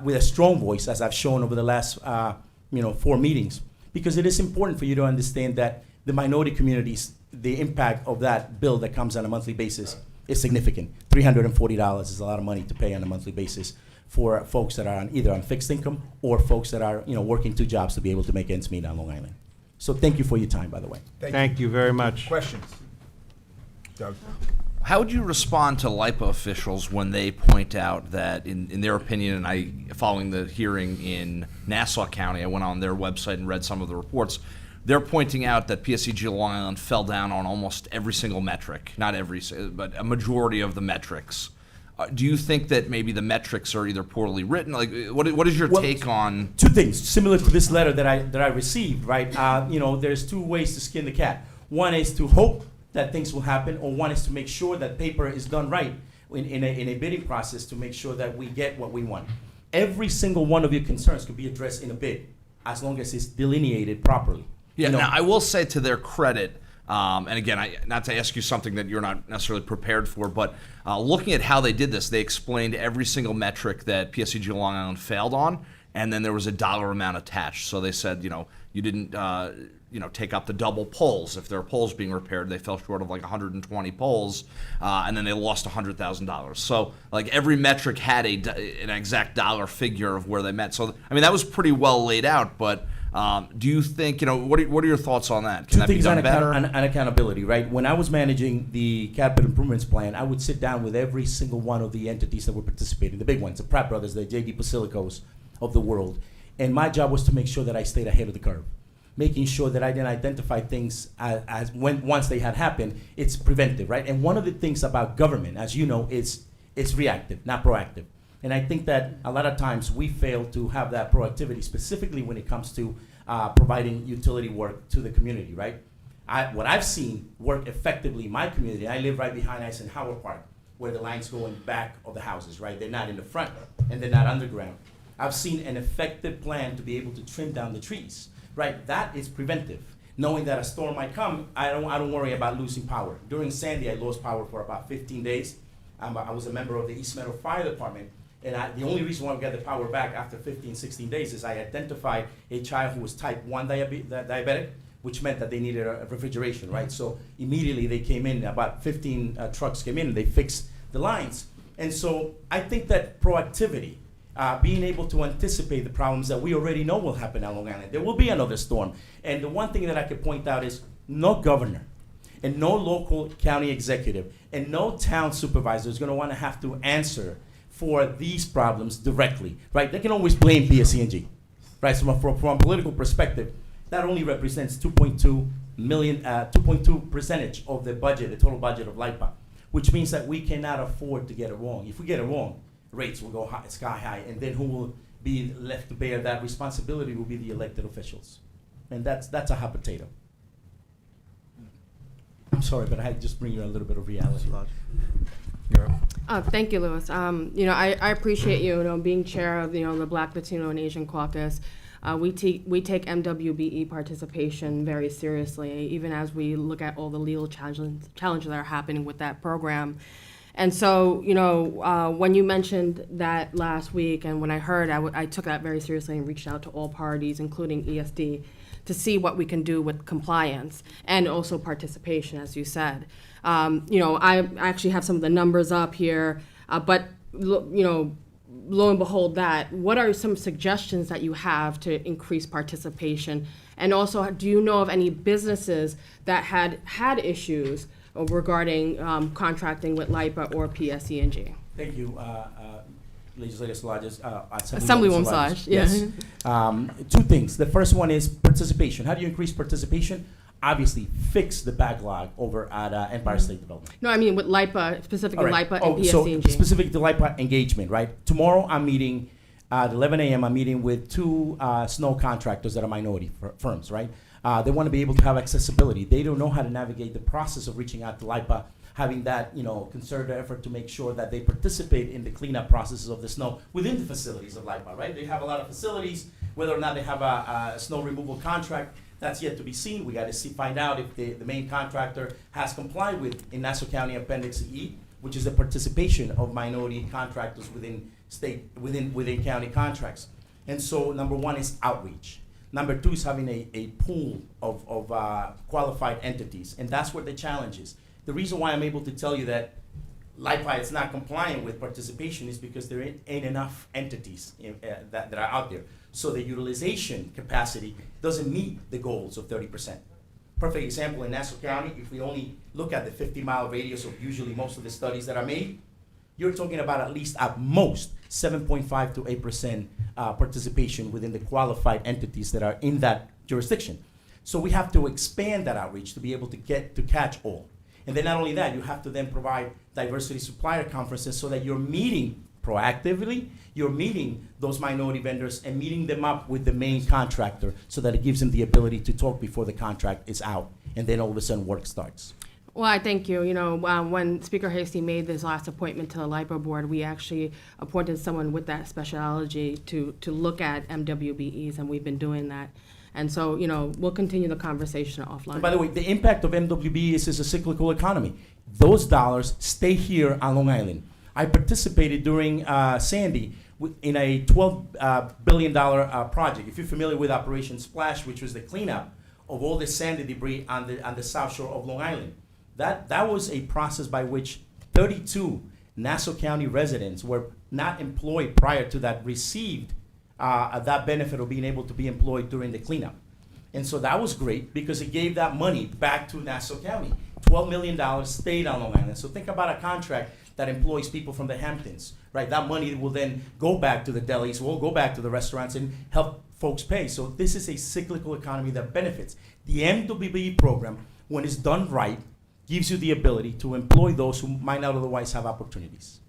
with a strong voice, as I've shown over the last 4 meetings, because it is important for you to understand that the minority communities, the impact of that bill that comes on a monthly basis is significant. $340 is a lot of money to pay on a monthly basis for folks that are either on fixed income or folks that are working 2 jobs to be able to make ends meet on Long Island. So thank you for your time, by the way. Thank you very much. Questions? Doug? How would you respond to LIPA officials when they point out that, in their opinion, and following the hearing in Nassau County, I went on their website and read some of the reports, they're pointing out that PSEG Long Island fell down on almost every single metric, not every, but a majority of the metrics. Do you think that maybe the metrics are either poorly written? Like, what is your take on? 2 things similar to this letter that I received. Right, there's 2 ways to skin the cat. One is to hope that things will happen, or one is to make sure that paper is done right in a bidding process to make sure that we get what we want. Every single one of your concerns could be addressed in a bid, as long as it's delineated properly. Yeah, now I will say to their credit, and again, not to ask you something that you're not necessarily prepared for, but looking at how they did this, they explained every single metric that PSEG Long Island failed on, and then there was a dollar amount attached. So they said, you didn't, take up the double poles. If there are poles being repaired, they fell short of like 120 poles, and then they lost $100,000. So like every metric had an exact dollar figure of where they met. So I mean that was pretty well laid out, but. Do you think, what are your thoughts on that? Can that be done better? On accountability, right? When I was managing the capital improvements plan, I would sit down with every single one of the entities that were participating, the big ones, the Pratt Brothers, the J.D. Basilicos of the world. And my job was to make sure that I stayed ahead of the curve, making sure that I didn't identify things once they had happened. It's preventive, right? And one of the things about government, as you know, is it's reactive, not proactive. And I think that a lot of times we fail to have that proactivity, specifically when it comes to providing utility work to the community, right? What I've seen work effectively in my community, I live right behind Eisenhower Park, where the lines go in back of the houses, right? They're not in the front, and they're not underground. I've seen an effective plan to be able to trim down the trees, right? That is preventive. Knowing that a storm might come, I don't worry about losing power. During Sandy, I lost power for about 15 days. I was a member of the East Meadow Fire Department. And the only reason why we got the power back after 15, 16 days is I identified a child who was type 1 diabetic, which meant that they needed a refrigeration, right? So immediately they came in, about 15 trucks came in, and they fixed the lines. And so I think that proactivity, being able to anticipate the problems that we already know will happen on Long Island. There will be another storm. And the one thing that I could point out is no governor and no local county executive and no town supervisor is going to want to have to answer for these problems directly, right? They can always blame PSE&G, right? So from a political perspective, that only represents 2.2 percentage of the budget, the total budget of LIPA, which means that we cannot afford to get it wrong. If we get it wrong, rates will go sky high, and then who will be left to bear that responsibility will be the elected officials, and that's a hot potato. I'm sorry, but I had to just bring you a little bit of reality. Thank you, Louis. I appreciate you, being chair of, the Black, Latino, and Asian Caucus. We take MWBE participation very seriously, even as we look at all the legal challenges that are happening with that program. And so, when you mentioned that last week, and when I heard, I took that very seriously and reached out to all parties, including ESD, to see what we can do with compliance and also participation, as you said. I actually have some of the numbers up here, but lo and behold, what are some suggestions that you have to increase participation? And also, do you know of any businesses that had issues regarding contracting with LIPA or PSE&G? Thank you, Legislator Salages. Assemblywoman Salage, yes. 2 things. The first one is participation. How do you increase participation? Obviously, fix the backlog over at Empire State Development. No, I mean with LIPA, specifically right. LIPA and PSE&G. So specific to LIPA engagement, right? Tomorrow I'm meeting at 11 a.m. I'm meeting with 2 snow contractors that are minority firms, right? They want to be able to have accessibility. They don't know how to navigate the process of reaching out to LIPA, having that concerted effort to make sure that they participate in the cleanup processes of the snow within the facilities of LIPA, right? They have a lot of facilities. Whether or not they have a snow removal contract, that's yet to be seen. We got to find out if the main contractor has complied with in Nassau County Appendix E which is the participation of minority contractors within county contracts. And so number one is outreach. Number two is having a pool of qualified entities, and that's where the challenge is. The reason why I'm able to tell you that LIPA is not compliant with participation is because there ain't enough entities that are out there. So the utilization capacity doesn't meet the goals of 30%. Perfect example in Nassau County, if we only look at the 50-mile radius of usually most of the studies that are made, you're talking about at least at most 7.5 to 8% participation within the qualified entities that are in that jurisdiction. So we have to expand that outreach to be able to catch all. And then not only that, you have to then provide diversity supplier conferences so that you're meeting proactively, you're meeting those minority vendors and meeting them up with the main contractor so that it gives them the ability to talk before the contract is out. And then all of a sudden work starts. Well, I thank you. You know, when Speaker Hasty made this last appointment to the LIPA board, we actually appointed someone with that specialty to look at MWBEs, and we've been doing that. And so, you know, we'll continue the conversation offline. And by the way, the impact of MWBEs is a cyclical economy. Those dollars stay here on Long Island. I participated during Sandy in a $12 billion project. If you're familiar with Operation Splash, which was the cleanup of all the sandy debris on the south shore of Long Island. That was a process by which 32 Nassau County residents were not employed prior to that received that benefit of being able to be employed during the cleanup. And so that was great because it gave that money back to Nassau County. $12 million stayed on Long Island. So think about a contract that employs people from the Hamptons, right? That money will then go back to the delis, will go back to the restaurants and help folks pay. So this is a cyclical economy that benefits. The MWBE program, when it's done right, gives you the ability to employ those who might not otherwise have opportunities.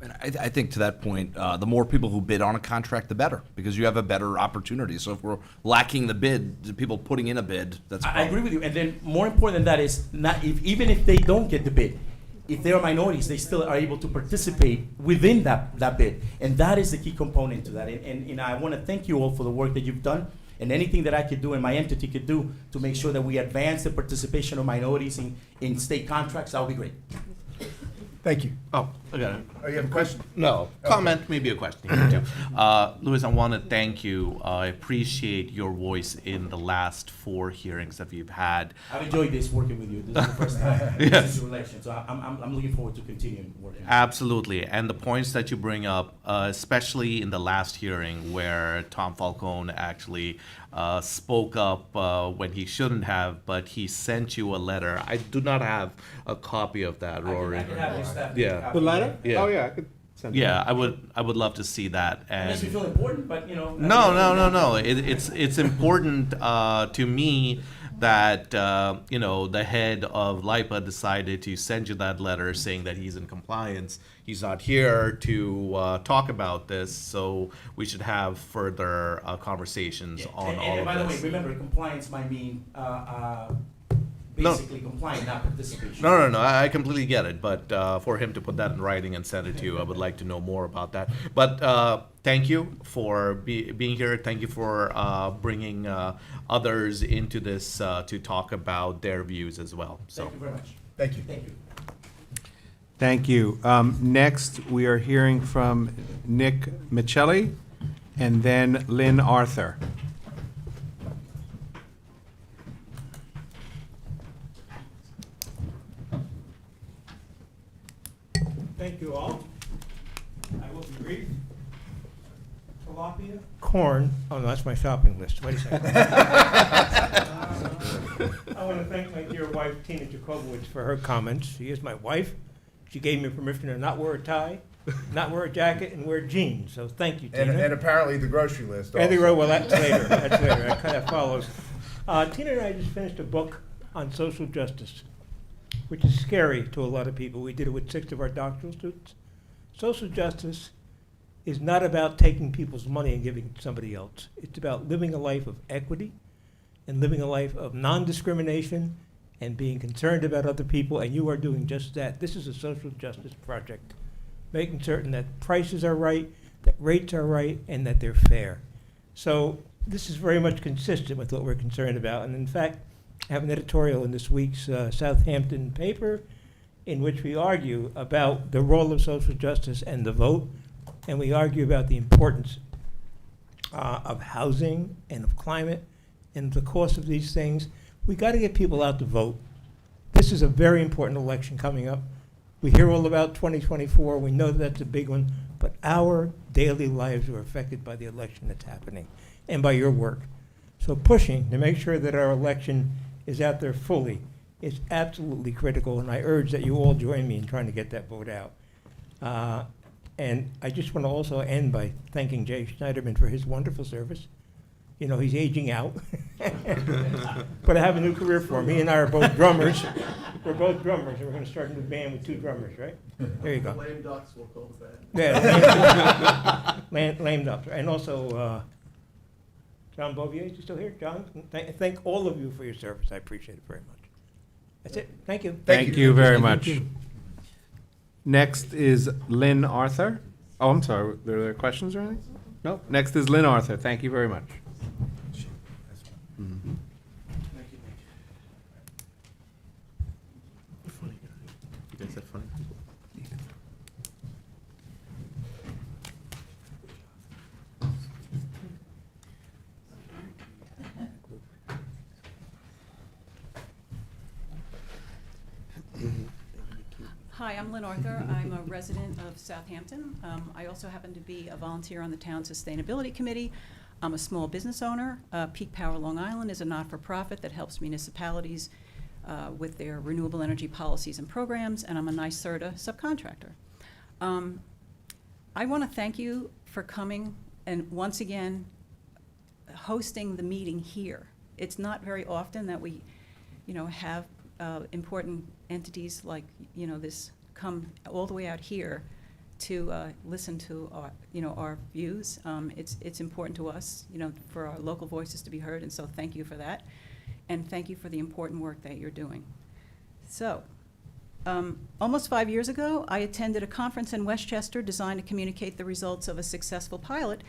And I think to that point, the more people who bid on a contract, the better, because you have a better opportunity. So if we're lacking the bid, the people putting in a bid, that's a I problem. agree with you. And then more important than that is, even if they don't get the bid, if they are minorities, they still are able to participate within that bid. And that is the key component to that. And I want to thank you all for the work that you've done. And anything that I could do and my entity could do to make sure that we advance the participation of minorities in state contracts, that would be great. Thank you. Oh, I got it. Oh, you have a question? No, comment, maybe a question too. Louis, I want to thank you. I appreciate your voice in the last 4 hearings that we've had. I've enjoyed this working with you. This is the first time Yes. since your election, so I'm looking forward to continuing working. Absolutely, and the points that you bring up, especially in the last hearing where Tom Falcone actually spoke up when he shouldn't have, but he sent you a letter. I do not have a copy of that, Rory. I can have your staff. Yeah. The letter? Yeah. Oh, yeah, I could send it. Yeah, I would love to see that. It makes me And feel important, but you know. no. It's important to me that the head of LIPA decided to send you that letter saying that he's in compliance. He's not here to talk about this, so we should have further conversations on all and of by the way, this. remember, compliance might mean basically compliant, not participation. No, I completely get it, but for him to put that in writing and send it to you, I would like to know more about that. But thank you for being here. Thank you for bringing others into this to talk about their views as well. So. Thank you very much. Thank you. Thank you. Thank you. Next, we are hearing from Nick Michelli and then Lynn Arthur. Thank you all. I will be brief. Tilapia, corn, oh no, that's my shopping list, wait a second. I want to thank my dear wife, Tina Jacobowitz, for her comments. She is my wife. She gave me permission to not wear a tie, not wear a jacket, and wear jeans, so thank you, Tina. And apparently the grocery list And also. well, that's later, that kind of follows. Tina and I just finished a book on social justice, which is scary to a lot of people. We did it with 6 of our doctoral students. Social justice is not about taking people's money and giving it to somebody else. It's about living a life of equity and living a life of non-discrimination and being concerned about other people, and you are doing just that. This is a social justice project, making certain that prices are right, that rates are right, and that they're fair. So this is very much consistent with what we're concerned about, and in fact, I have an editorial in this week's Southampton paper in which we argue about the role of social justice and the vote, and we argue about the importance of housing and of climate and the cost of these things. We got to get people out to vote. This is a very important election coming up. We hear all about 2024. We know that's a big one, but our daily lives are affected by the election that's happening and by your work. So pushing to make sure that our election is out there fully is absolutely critical, and I urge that you all join me in trying to get that vote out. And I just want to also end by thanking Jay Schneiderman for his wonderful service. You know, he's aging out, but I have a new career for him. He and I are both drummers. We're both drummers, and we're going to start a new band with 2 drummers, right? There you go. Lame ducks will call the band. Yeah, lame ducks. And also, John Bouvier, is you still here? John, thank all of you for your service. I appreciate it very much. That's it. Thank you. Thank you very much. Next is Lynn Arthur. Oh, I'm sorry. Are there questions or anything? No. Next is Lynn Arthur. Thank you very much. Mhm. You guys are funny people. Hi, I'm Lynn Arthur. I'm a resident of Southampton. I also happen to be a volunteer on the town sustainability committee. I'm a small business owner. Peak Power Long Island is a not-for-profit that helps municipalities with their renewable energy policies and programs, and I'm a NYSERDA subcontractor. I want to thank you for coming and once again hosting the meeting here. It's not very often that we, have important entities like, this come all the way out here to listen to our views. It's important to us, for our local voices to be heard, and so thank you for that. And thank you for the important work that you're doing. So, almost 5 years ago, I attended a conference in Westchester designed to communicate the results of a successful pilot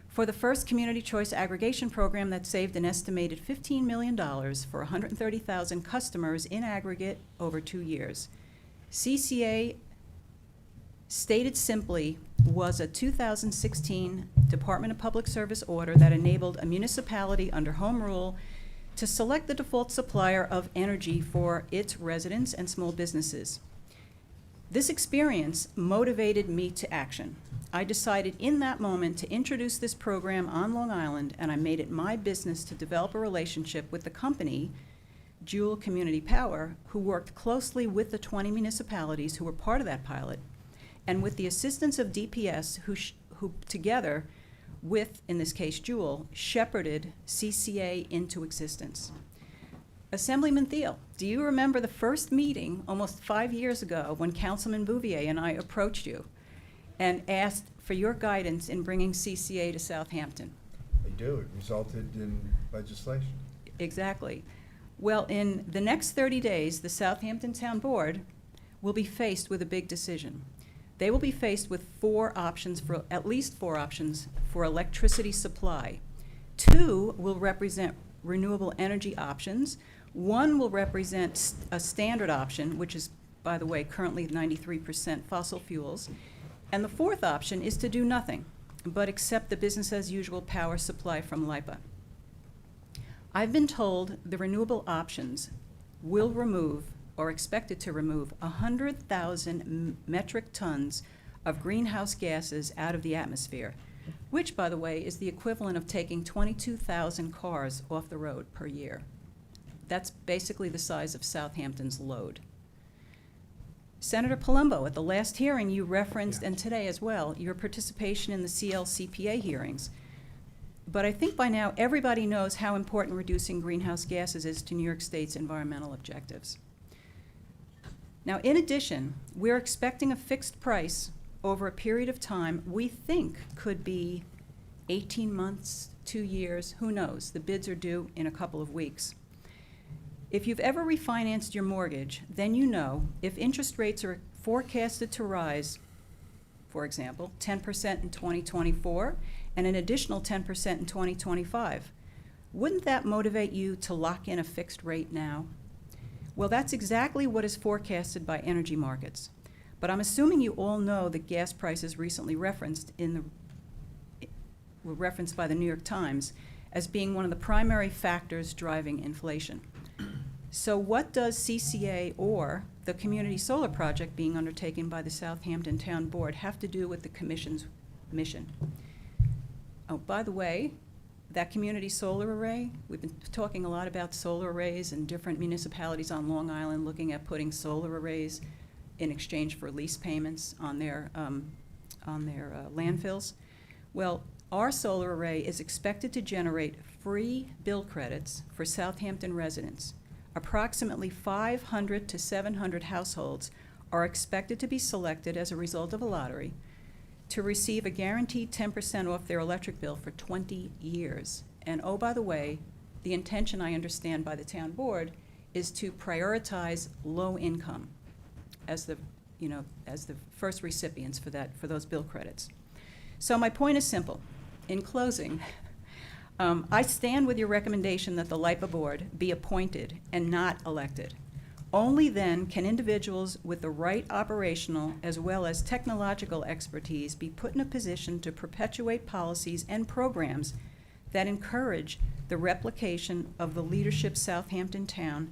for the first community choice aggregation program that saved an estimated $15 million for 130,000 customers in aggregate over 2 years. CCA, stated simply, was a 2016 Department of Public Service order that enabled a municipality under home rule to select the default supplier of energy for its residents and small businesses. This experience motivated me to action. I decided in that moment to introduce this program on Long Island, and I made it my business to develop a relationship with the company, Jewel Community Power, who worked closely with the 20 municipalities who were part of that pilot, and with the assistance of DPS, who together with, in this case, Jewel, shepherded CCA into existence. Assemblyman Thiel, do you remember the first meeting almost 5 years ago when Councilman Bouvier and I approached you and asked for your guidance in bringing CCA to Southampton? I do. It resulted in legislation. Exactly. Well, in the next 30 days, the Southampton Town Board will be faced with a big decision. They will be faced with at least four options for electricity supply. 2 will represent renewable energy options. 1 will represent a standard option, which is, by the way, currently 93% fossil fuels. And the 4th option is to do nothing, but accept the business-as-usual power supply from LIPA. I've been told the renewable options will remove, or expected to remove, 100,000 metric tons of greenhouse gases out of the atmosphere, which, by the way, is the equivalent of taking 22,000 cars off the road per year. That's basically the size of Southampton's load. Senator Palumbo, at the last hearing you referenced, and today as well, your participation in the CLCPA hearings. But I think by now everybody knows how important reducing greenhouse gases is to New York State's environmental objectives. Now, in addition, we're expecting a fixed price over a period of time we think could be 18 months, 2 years, who knows? The bids are due in a couple of weeks. If you've ever refinanced your mortgage, then you know if interest rates are forecasted to rise, for example, 10% in 2024 and an additional 10% in 2025, wouldn't that motivate you to lock in a fixed rate now? Well, that's exactly what is forecasted by energy markets. But I'm assuming you all know that gas prices recently were referenced by the New York Times as being one of the primary factors driving inflation. So what does CCA or the community solar project being undertaken by the Southampton Town Board have to do with the Commission's mission? Oh, by the way, that community solar array, we've been talking a lot about solar arrays and different municipalities on Long Island looking at putting solar arrays in exchange for lease payments on their landfills. Well, our solar array is expected to generate free bill credits for Southampton residents. Approximately 500 to 700 households are expected to be selected as a result of a lottery to receive a guaranteed 10% off their electric bill for 20 years. And oh, by the way, the intention, I understand, by the town board is to prioritize low income as the first recipients for those bill credits. So my point is simple. In closing, I stand with your recommendation that the LIPA board be appointed and not elected. Only then can individuals with the right operational as well as technological expertise be put in a position to perpetuate policies and programs that encourage the replication of the leadership Southampton Town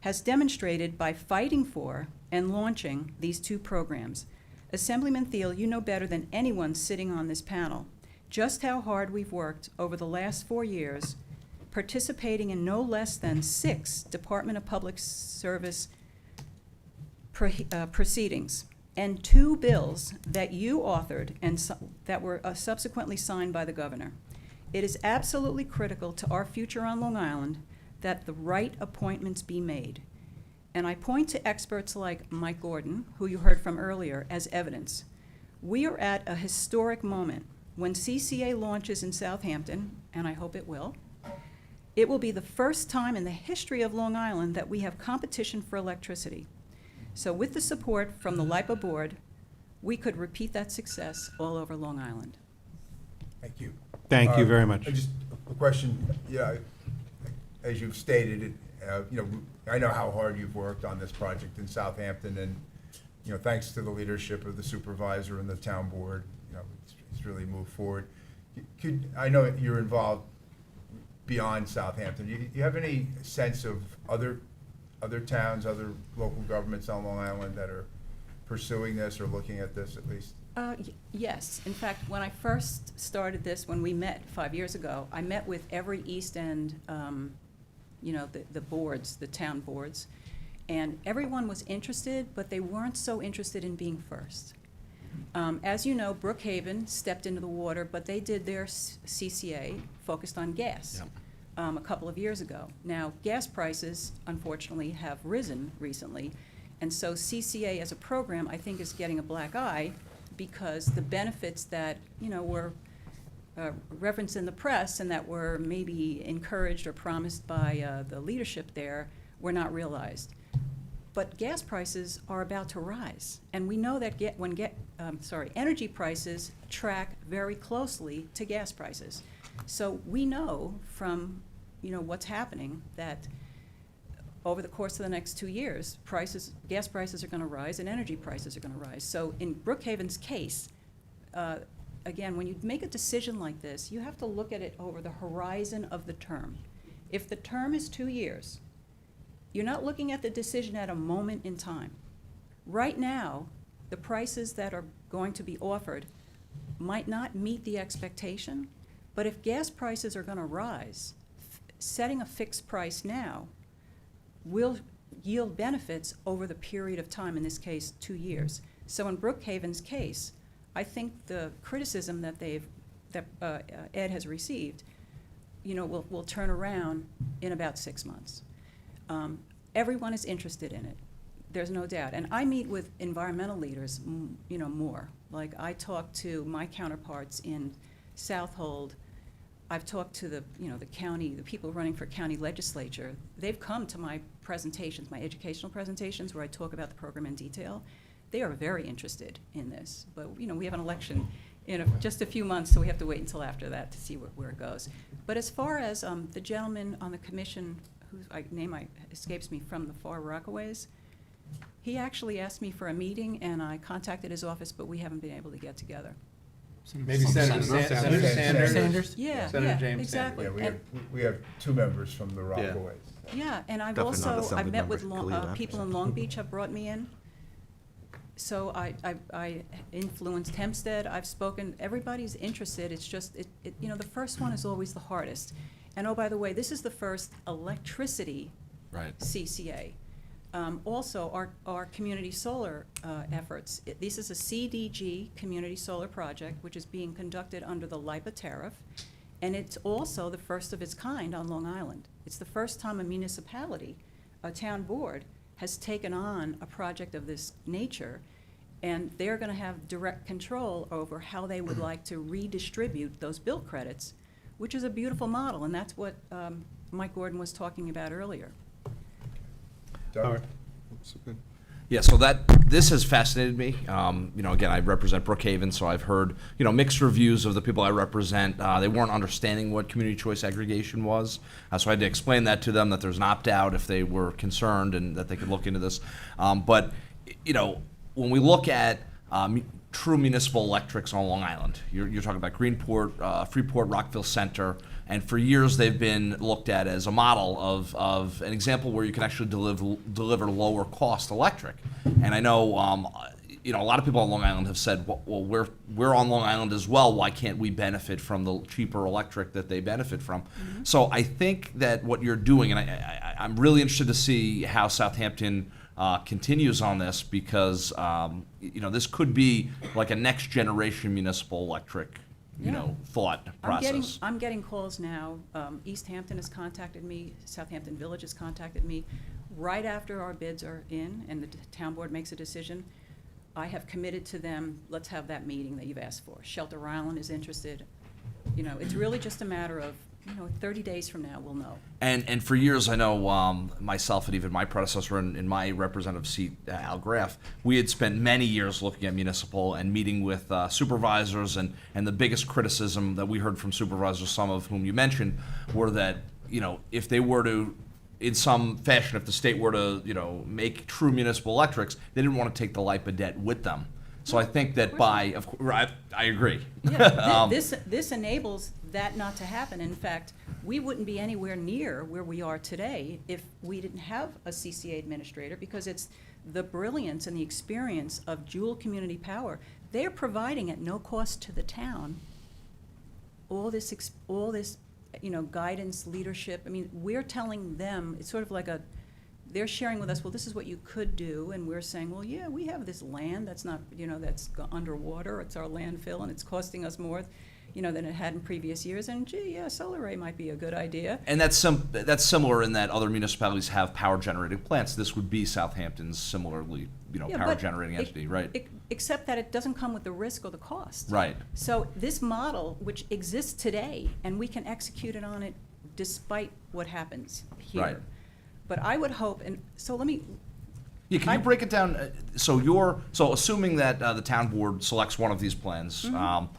has demonstrated by fighting for and launching these two programs. Assemblyman Thiel, you know better than anyone sitting on this panel just how hard we've worked over the last 4 years participating in no less than 6 Department of Public Service proceedings and 2 bills that you authored and that were subsequently signed by the governor. It is absolutely critical to our future on Long Island that the right appointments be made. And I point to experts like Mike Gordon, who you heard from earlier, as evidence. We are at a historic moment. When CCA launches in Southampton, and I hope it will be the first time in the history of Long Island that we have competition for electricity. So with the support from the LIPA board, we could repeat that success all over Long Island. Thank you. Thank you very much. Just a question. Yeah, as you've stated, I know how hard you've worked on this project in Southampton, and thanks to the leadership of the supervisor and the town board, it's really moved forward. I know you're involved beyond Southampton. Do you have any sense of other towns, other local governments on Long Island that are pursuing this or looking at this at least? Yes. In fact, when I first started this, when we met 5 years ago, I met with every East End, the boards, the town boards, and everyone was interested, but they weren't so interested in being first. As you know, Brookhaven stepped into the water, but they did their CCA focused on gas a couple of years ago. Now, gas prices, unfortunately, have risen recently, and so CCA as a program, I think, is getting a black eye because the benefits that, were referenced in the press and that were maybe encouraged or promised by the leadership there were not realized. But gas prices are about to rise, and we know that energy prices track very closely to gas prices. So we know from what's happening that over the course of the next 2 years, gas prices are going to rise and energy prices are going to rise. So in Brookhaven's case, again, when you make a decision like this, you have to look at it over the horizon of the term. If the term is 2 years, you're not looking at the decision at a moment in time. Right now, the prices that are going to be offered might not meet the expectation, but if gas prices are going to rise, setting a fixed price now will yield benefits over the period of time, in this case, 2 years. So in Brookhaven's case, I think the criticism that Ed has received, will turn around in about 6 months. Everyone is interested in it. There's no doubt. And I meet with environmental leaders, more. Like I talk to my counterparts in Southold. I've talked to the county, the people running for county legislature. They've come to my presentations, my educational presentations, where I talk about the program in detail. They are very interested in this. But, we have an election in just a few months, so we have to wait until after that to see where it goes. But as far as the gentleman on the commission escapes me, from the Far Rockaways. He actually asked me for a meeting, and I contacted his office, but we haven't been able to get together. Maybe Senator Sanders? Yeah, Senator yeah, James exactly. Yeah, we have two members from the Rockaways. Yeah, and I've Definitely not also, I've Assembly met with Member Khalil people in Long Beach have brought me in. So I influenced Hempstead, I've spoken, everybody's interested, it's just, you know, the first one is always the hardest. And oh, by the way, this is the first electricity Right. CCA. Also, our community solar efforts. This is a CDG, Community Solar Project, which is being conducted under the LIPA tariff, and it's also the first of its kind on Long Island. It's the first time a municipality, a town board, has taken on a project of this nature, and they're going to have direct control over how they would like to redistribute those bill credits, which is a beautiful model, and that's what Mike Gordon was talking about earlier. Doug? Yeah, so this has fascinated me. You know, again, I represent Brookhaven, so I've heard, you know, mixed reviews of the people I represent. They weren't understanding what community choice aggregation was, so I had to explain that to them, that there's an opt-out if they were concerned and that they could look into this. But, you know, when we look at true municipal electrics on Long Island, you're talking about Greenport, Freeport, Rockville Center, and for years they've been looked at as a model of an example where you can actually deliver lower cost electric. And I know, you know, a lot of people on Long Island have said, well, we're on Long Island as well. Why can't we benefit from the cheaper electric that they benefit from? Mm-hmm. So I think that what you're doing, and I'm really interested to see how Southampton continues on this, because you know, this could be like a next generation municipal electric, you know, thought process. I'm getting calls now. East Hampton has contacted me. Southampton Village has contacted me. Right after our bids are in and the town board makes a decision, I have committed to them, let's have that meeting that you've asked for. Shelter Island is interested. You know, it's really just a matter of, you know, 30 days from now, we'll know. And for years, I know myself and even my predecessor in my representative seat, Al Graff, we had spent many years looking at municipal and meeting with supervisors, and the biggest criticism that we heard from supervisors, some of whom you mentioned, were that, you know, if they were to, in some fashion, if the state were to, you know, make true municipal electrics, they didn't want to take the LIPA debt with them. So I think that I agree. Yeah, this enables that not to happen. In fact, we wouldn't be anywhere near where we are today if we didn't have a CCA administrator, because it's the brilliance and the experience of Jewel Community Power. They're providing at no cost to the town all this, you know, guidance, leadership. I mean, we're telling them, it's sort of like they're sharing with us, well, this is what you could do, and we're saying, well, yeah, we have this land that's not, you know, that's underwater, it's our landfill, and it's costing us more, you know, than it had in previous years, and gee, yeah, solar array might be a good idea. And that's similar in that other municipalities have power generating plants. This would be Southampton's similarly, you know, power generating entity, right? Except that it doesn't come with the risk or the cost. Right. So this model, which exists today, and we can execute it on it despite what happens here. Right. But I would hope, and so let me. Yeah, can you break it down? So assuming that the town board selects one of these plans, Mm-hmm.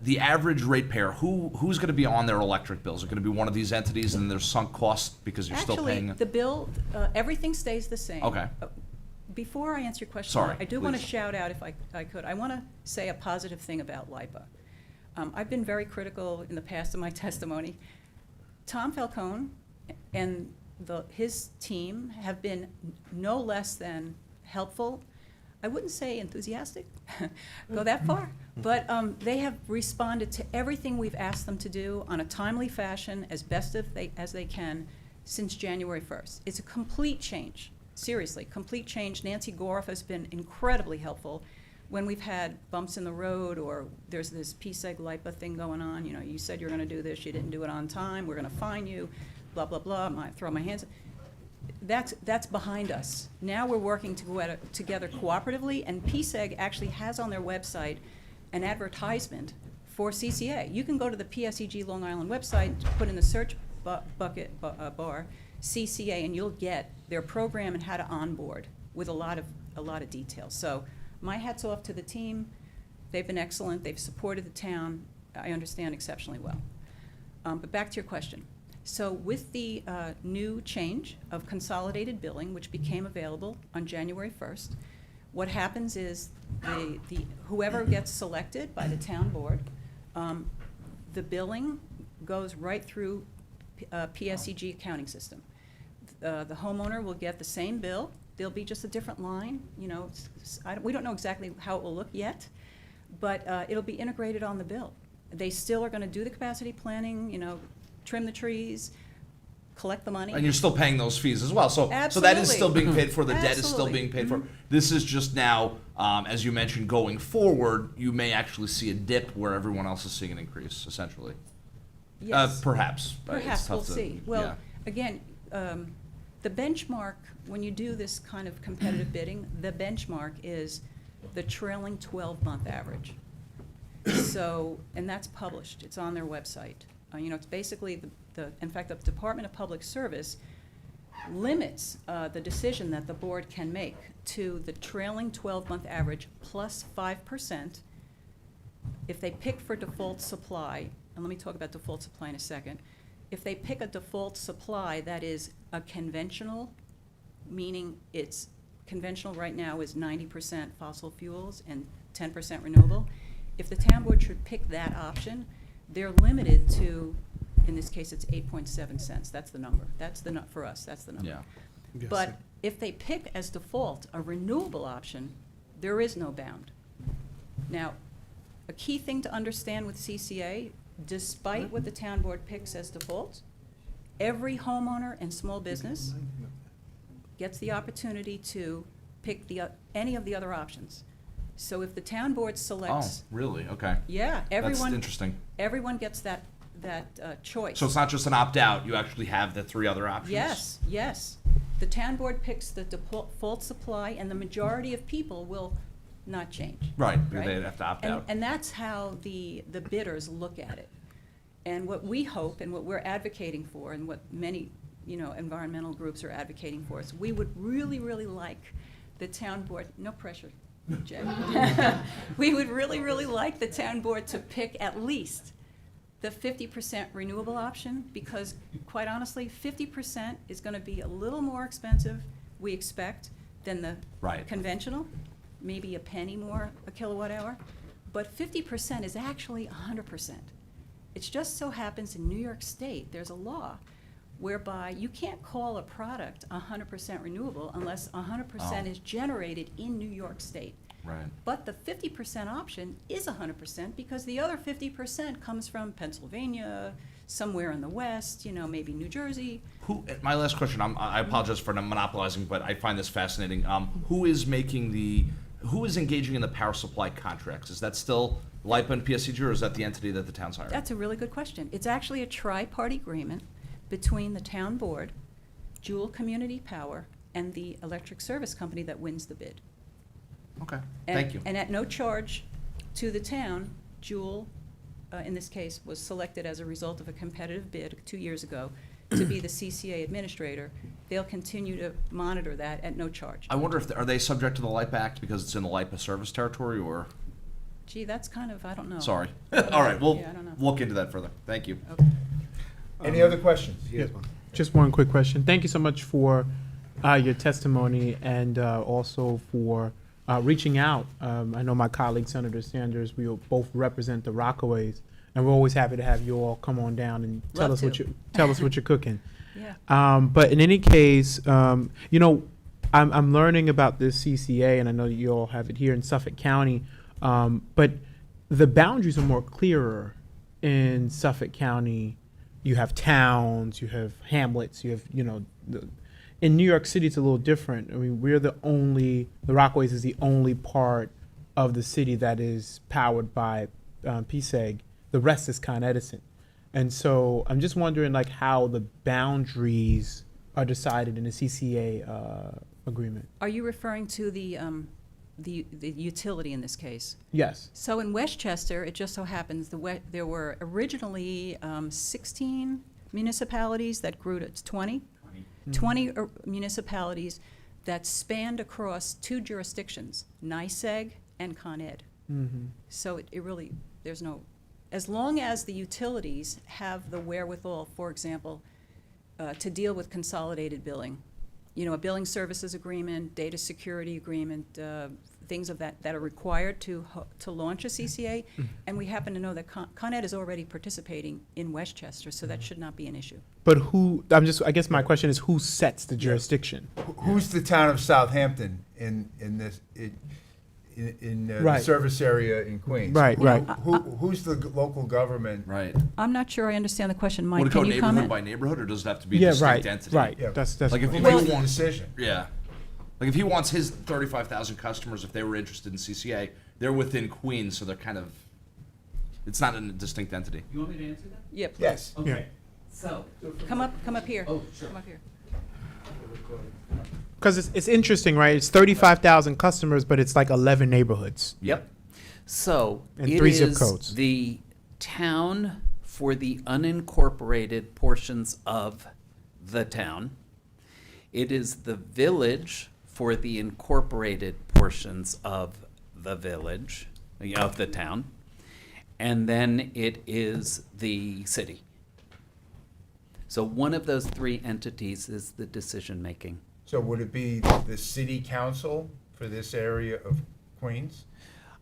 The average ratepayer, who's going to be on their electric bills? Is it going to be one of these entities, and there's sunk costs because you're still paying? Actually, the bill, everything stays the same. Okay. Before I answer your question, Sorry, I do want to please. shout out, if I could, I want to say a positive thing about LIPA. I've been very critical in the past of my testimony. Tom Falcone and his team have been no less than helpful. I wouldn't say enthusiastic, go that far, but they have responded to everything we've asked them to do on a timely fashion, as best as they can, since January 1st. It's a complete change, seriously, complete change. Nancy Goroff has been incredibly helpful when we've had bumps in the road, or there's this PSEG LIPA thing going on. You know, you said you're going to do this, you didn't do it on time, we're going to fine you, blah, blah, blah, throw my hands. That's behind us. Now we're working together cooperatively, and PSEG actually has on their website an advertisement for CCA. You can go to the PSEG Long Island website, put in the search bucket bar CCA, and you'll get their program and how to onboard with a lot of details. So my hat's off to the team. They've been excellent. They've supported the town, I understand, exceptionally well. But back to your question. So with the new change of consolidated billing, which became available on January 1st, what happens is whoever gets selected by the town board, the billing goes right through PSEG accounting system. The homeowner will get the same bill. There'll be just a different line, you know, we don't know exactly how it will look yet, but it'll be integrated on the bill. They still are gonna do the capacity planning, you know, trim the trees, collect the money. And you're still paying those fees as well. So that is still being paid for. The debt is still being paid for. This is just now, as you mentioned, going forward, you may actually see a dip where everyone else is seeing an increase, essentially. Yes. Perhaps. Perhaps, we'll see. Yeah. Well, again, the benchmark, when you do this kind of competitive bidding, the benchmark is the trailing 12-month average. So, and that's published. It's on their website. You know, it's basically in fact, the Department of Public Service limits the decision that the board can make to the trailing 12-month average plus 5%. If they pick for default supply, and let me talk about default supply in a second. If they pick a default supply that is a conventional, meaning it's conventional right now is 90% fossil fuels and 10% renewable, if the town board should pick that option, they're limited to, in this case, it's 8.7 cents. That's the number. That's the for us. That's the number. Yeah. Yes. But if they pick as default a renewable option, there is no bound. Now, a key thing to understand with CCA, despite what the town board picks as default, every homeowner and small business gets the opportunity to pick any of the other options. So if the town board selects, Oh, really? Okay. yeah, everyone. That's interesting. Everyone gets that choice. So it's not just an opt-out. You actually have the 3 other options. Yes, yes. The town board picks the default supply, and the majority of people will not change. Right. They'd have to opt out. And that's how the bidders look at it. And what we hope and what we're advocating for, and what many, you know, environmental groups are advocating for, is we would really, really like the town board. No pressure, Jay. We would really, really like the town board to pick at least the 50% renewable option, because quite honestly, 50% is going to be a little more expensive, we expect, than the conventional, maybe a penny more a kilowatt hour, but 50% is actually 100%. It just so happens in New York State, there's a law whereby you can't call a product 100% renewable unless 100% is generated in New York State. Right. But the 50% option is 100% because the other 50% comes from Pennsylvania, somewhere in the West, you know, maybe New Jersey. My last question, I apologize for monopolizing, but I find this fascinating. Who is engaging in the power supply contracts? Is that still LIPA and PSEG, or is that the entity that the town's hiring? That's a really good question. It's actually a tri-party agreement between the town board, Jewel Community Power, and the electric service company that wins the bid. Okay, And, thank you. And at no charge to the town, Jewel, in this case, was selected as a result of a competitive bid 2 years ago to be the CCA administrator. They'll continue to monitor that at no charge. I wonder if are they subject to the LIPA Act because it's in the LIPA service territory, or? Gee, that's kind of, I don't know. Sorry. All right, we'll Yeah, I don't know. look into that further. Thank you. Okay. Any other questions? Yes, Yeah. one. Just one quick question. Thank you so much for your testimony and also for reaching out. I know my colleague, Senator Sanders, we both represent the Rockaways, and we're always happy to have you all come on down and tell us what you're cooking. Yeah. But in any case, you know, I'm learning about this CCA, and I know you all have it here in Suffolk County, but the boundaries are more clearer in Suffolk County. You have towns, you have hamlets, you have, you know, in New York City, it's a little different. I mean, the Rockaways is the only part of the city that is powered by PSEG. The rest is Con Edison. And so I'm just wondering, like, how the boundaries are decided in the CCA agreement. Are you referring to the utility in this case? Yes. So in Westchester, it just so happens there were originally 16 municipalities that grew to 20. 20 municipalities that spanned across 2 jurisdictions, NYSEG and Con Ed. Mm-hmm. So it really, there's no, as long as the utilities have the wherewithal, for example, to deal with consolidated billing. You know, a billing services agreement, data security agreement, things of that are required to launch a CCA. And we happen to know that Con Ed is already participating in Westchester, so that should not be an issue. But I guess my question is, who sets the jurisdiction? Who's the town of Southampton in this, in the Right. service area in Queens? Right, right. Who's the local government? Right. I'm not sure I understand the question. Mike, Would it can go you neighborhood comment? by neighborhood, or does it have to be a Yeah, distinct right, entity? right. Yeah. That's Like if he Well, wants, decision. yeah, like if he wants his 35,000 customers, if they were interested in CCA, they're within Queens, so they're kind of, it's not a distinct entity. You want me to answer that? Yeah, please. Yes. Yeah. So, Come up here. Oh, sure. Come up here. Because it's interesting, right? It's 35,000 customers, but it's like 11 neighborhoods. Yep. So And it 3 zip is codes. the town for the unincorporated portions of the town. It is the village for the incorporated portions of the village, of the town. And then it is the city. So one of those 3 entities is the decision-making. So would it be the city council for this area of Queens?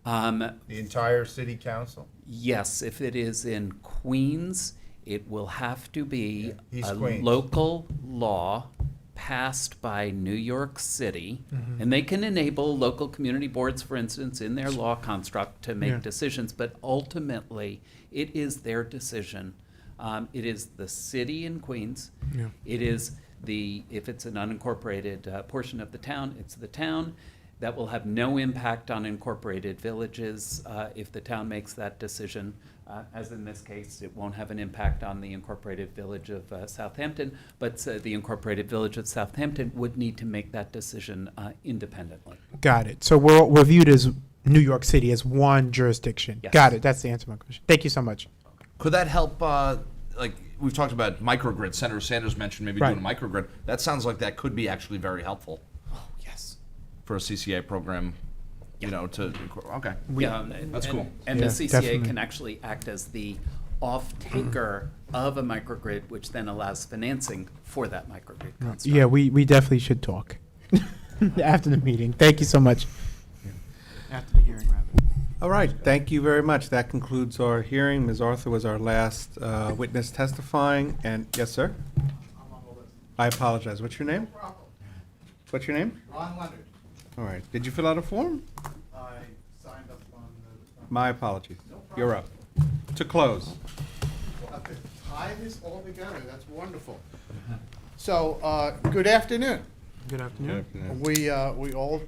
The entire city council? Yes, if it is in Queens, it will have to be East a Queens. local law passed by New York City. Mm-hmm. And they can enable local community boards, for instance, in their law construct to make Yeah. decisions, but ultimately, it is their decision. It is the city in Queens. Yeah. It is if it's an unincorporated portion of the town, it's the town. That will have no impact on incorporated villages if the town makes that decision. As in this case, it won't have an impact on the incorporated village of Southampton, but the incorporated village of Southampton would need to make that decision independently. Got it. So we're viewed as New York City as one jurisdiction. Yes. Got it. That's the answer to my question. Thank you so much. Could that help, like, we've talked about microgrid. Senator Sanders mentioned maybe Right. doing a microgrid. That sounds like that could be actually very helpful Yes. for a CCA program, you know, to, okay. That's cool. And Yeah, the CCA definitely. can actually act as the off-taker of a microgrid, which then allows financing for that microgrid construct. Yeah, we definitely should talk after the meeting. Thank you so much. After the hearing, rather. All right, thank you very much. That concludes our hearing. Ms. Arthur was our last witness testifying, and, yes, sir? I apologize. What's your name? What's your name? Ron Leonard. All right. Did you fill out a form? I signed up on the. My apologies. You're up. To close. We'll have to tie this all together. That's wonderful. So, good afternoon. Good afternoon. We all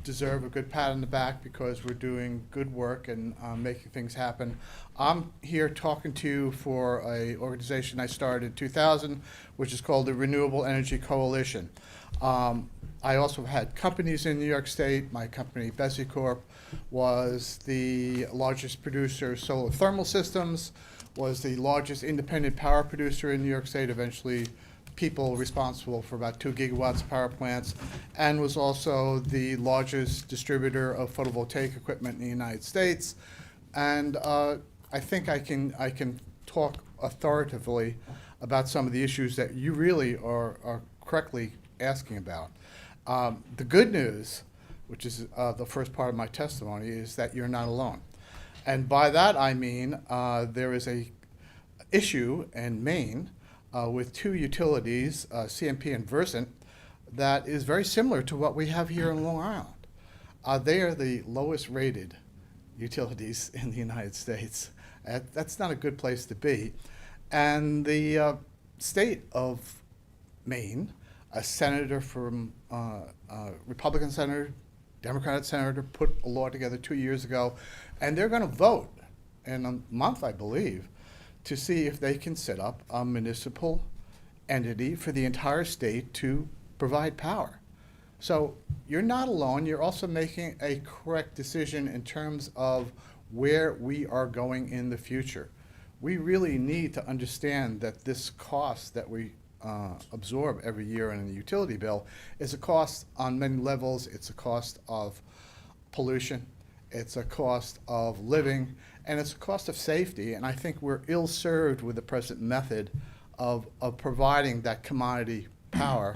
deserve a good pat on the back because we're doing good work and making things happen. I'm here talking to you for a organization I started in 2000, which is called the Renewable Energy Coalition. I also had companies in New York State. My company, Bessie Corp, was the largest producer of solar thermal systems, was the largest independent power producer in New York State, eventually people responsible for about 2 gigawatts of power plants, and was also the largest distributor of photovoltaic equipment in the United States. And I think I can talk authoritatively about some of the issues that you really are correctly asking about. The good news, which is the first part of my testimony, is that you're not alone. And by that I mean there is a issue in Maine with 2 utilities, CMP and Versant, that is very similar to what we have here in Long Island. They are the lowest rated utilities in the United States. That's not a good place to be. And the state of Maine, a senator from, Republican senator, Democratic senator, put a law together 2 years ago, and they're going to vote in a month, I believe, to see if they can set up a municipal entity for the entire state to provide power. So you're not alone. You're also making a correct decision in terms of where we are going in the future. We really need to understand that this cost that we absorb every year in the utility bill is a cost on many levels. It's a cost of pollution. It's a cost of living, and it's a cost of safety. And I think we're ill-served with the present method of providing that commodity power.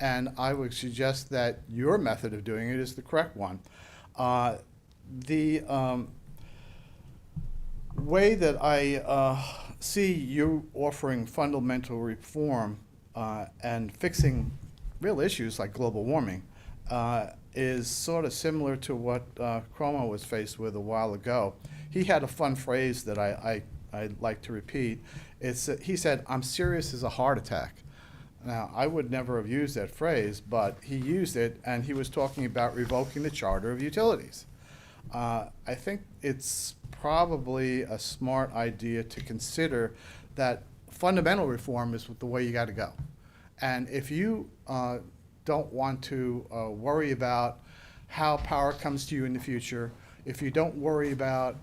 And I would suggest that your method of doing it is the correct one. The way that I see you offering fundamental reform and fixing real issues like global warming is sort of similar to what Cuomo was faced with a while ago. He had a fun phrase that I'd like to repeat. He said, "I'm serious as a heart attack." Now, I would never have used that phrase, but he used it, and he was talking about revoking the Charter of Utilities. I think it's probably a smart idea to consider that fundamental reform is the way you got to go. And if you don't want to worry about how power comes to you in the future, if you don't worry about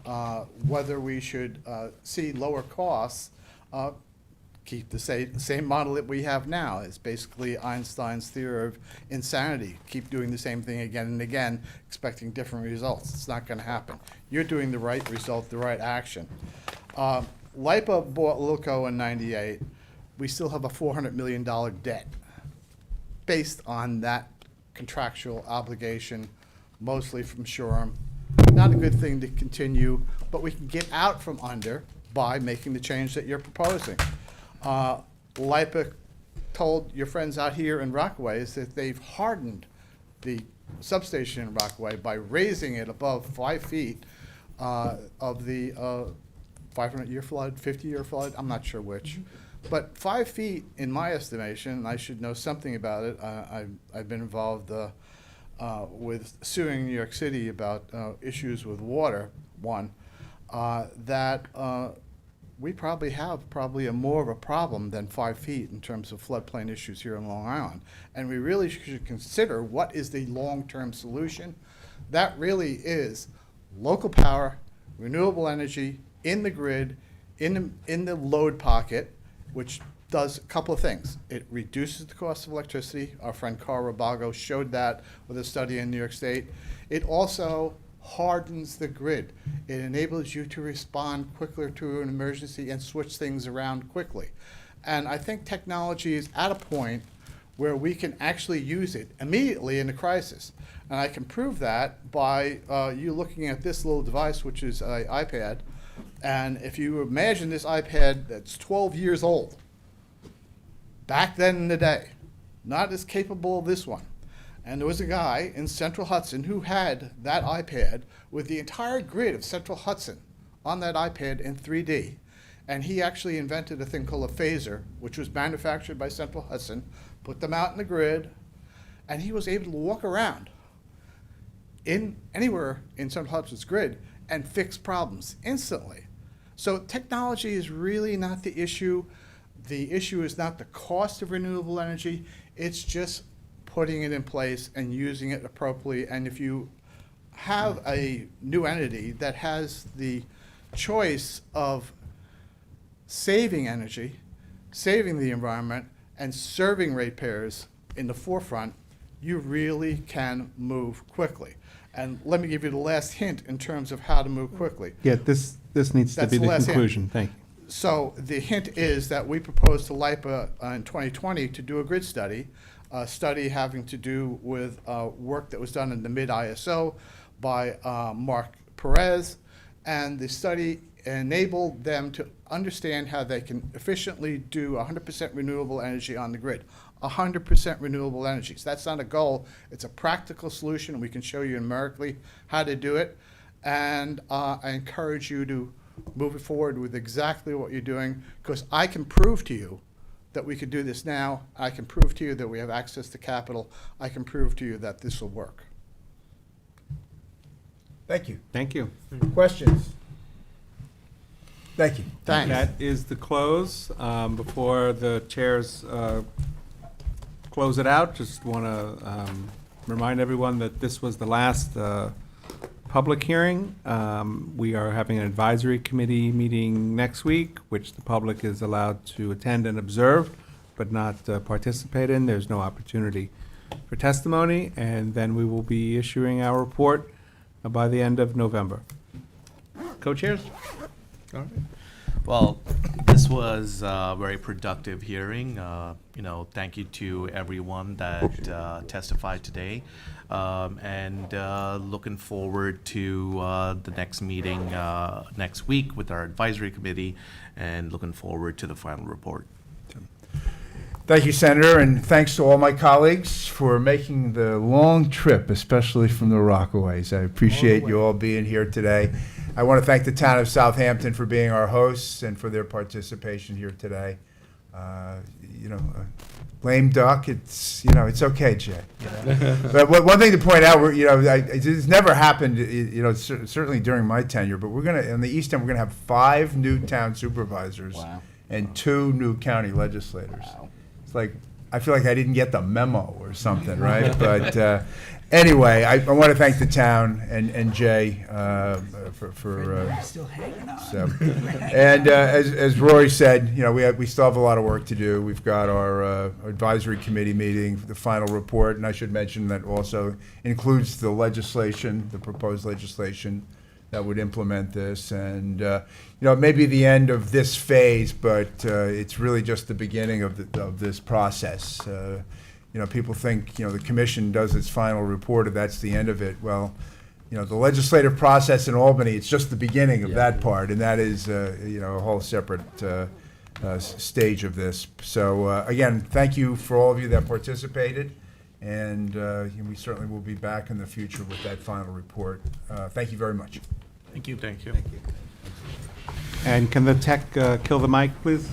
whether we should see lower costs, keep the same model that we have now. It's basically Einstein's theory of insanity. Keep doing the same thing again and again, expecting different results. It's not going to happen. You're doing the right result, the right action. LIPA bought Lilco in '98. We still have a $400 million debt based on that contractual obligation, mostly from Shoreham. Not a good thing to continue, but we can get out from under by making the change that you're proposing. LIPA told your friends out here in Rockaway is that they've hardened the substation in Rockaway by raising it above 5 feet of the 500-year flood, 50-year flood, I'm not sure which. But 5 feet, in my estimation, and I should know something about it, I've been involved with suing New York City about issues with water, we probably have a more of a problem than 5 feet in terms of floodplain issues here in Long Island. And we really should consider what is the long-term solution. That really is local power, renewable energy in the grid, in the load pocket, which does a couple of things. It reduces the cost of electricity. Our friend Carl Rabago showed that with a study in New York State. It also hardens the grid. It enables you to respond quicker to an emergency and switch things around quickly. And I think technology is at a point where we can actually use it immediately in a crisis. And I can prove that by you looking at this little device, which is an iPad. And if you imagine this iPad that's 12 years old, back then in the day, not as capable as this one. And there was a guy in Central Hudson who had that iPad with the entire grid of Central Hudson on that iPad in 3D. And he actually invented a thing called a phaser, which was manufactured by Central Hudson, put them out in the grid, and he was able to walk around anywhere in Central Hudson's grid and fix problems instantly. So technology is really not the issue. The issue is not the cost of renewable energy, it's just putting it in place and using it appropriately. And if you have a new entity that has the choice of saving energy, saving the environment, and serving ratepayers in the forefront, you really can move quickly. And let me give you the last hint in terms of how to move quickly. Yeah, this needs to That's be the last hint. conclusion. Thank you. So the hint is that we proposed to LIPA in 2020 to do a grid study, a study having to do with work that was done in the mid-ISO by Mark Perez, and the study enabled them to understand how they can efficiently do 100% renewable energy on the grid. 100% renewable energies. That's not a goal, it's a practical solution. We can show you numerically how to do it, and I encourage you to move it forward with exactly what you're doing, because I can prove to you that we could do this now. I can prove to you that we have access to capital. I can prove to you that this will work. Thank you. Thank you. Questions? Thank you. Thanks. That is the close. Before the chairs close it out, just want to remind everyone that this was the last public hearing. We are having an advisory committee meeting next week, which the public is allowed to attend and observe, but not participate in. There's no opportunity for testimony, and then we will be issuing our report by the end of November. Co-chairs? All right. Well, this was a very productive hearing. Thank you to everyone that testified today. And looking forward to the next meeting next week with our advisory committee, and looking forward to the final report. Thank you, Senator, and thanks to all my colleagues for making the long trip, especially from the Rockaways. I appreciate you all being here today. I want to thank the town of Southampton for being our hosts and for their participation here today. Lame duck, it's okay, Jay. But one thing to point out, it's never happened, certainly during my tenure, but in the East End, we're going to have 5 new town supervisors and 2 new county legislators. It's like, I feel like I didn't get the memo or something, right? But anyway, I want to thank the town and Jay for Still hanging on. so. And as Rory said, we still have a lot of work to do. We've got our advisory committee meeting, the final report, and I should mention that also includes the legislation, the proposed legislation that would implement this. And it may be the end of this phase, but it's really just the beginning of this process. People think the commission does its final report, and that's the end of it. Well, the legislative process in Albany, it's just the beginning of that part, and that is a whole separate stage of this. So again, thank you for all of you that participated, and we certainly will be back in the future with that final report. Thank you very much. Thank you. Thank you. And can the tech kill the mic, please?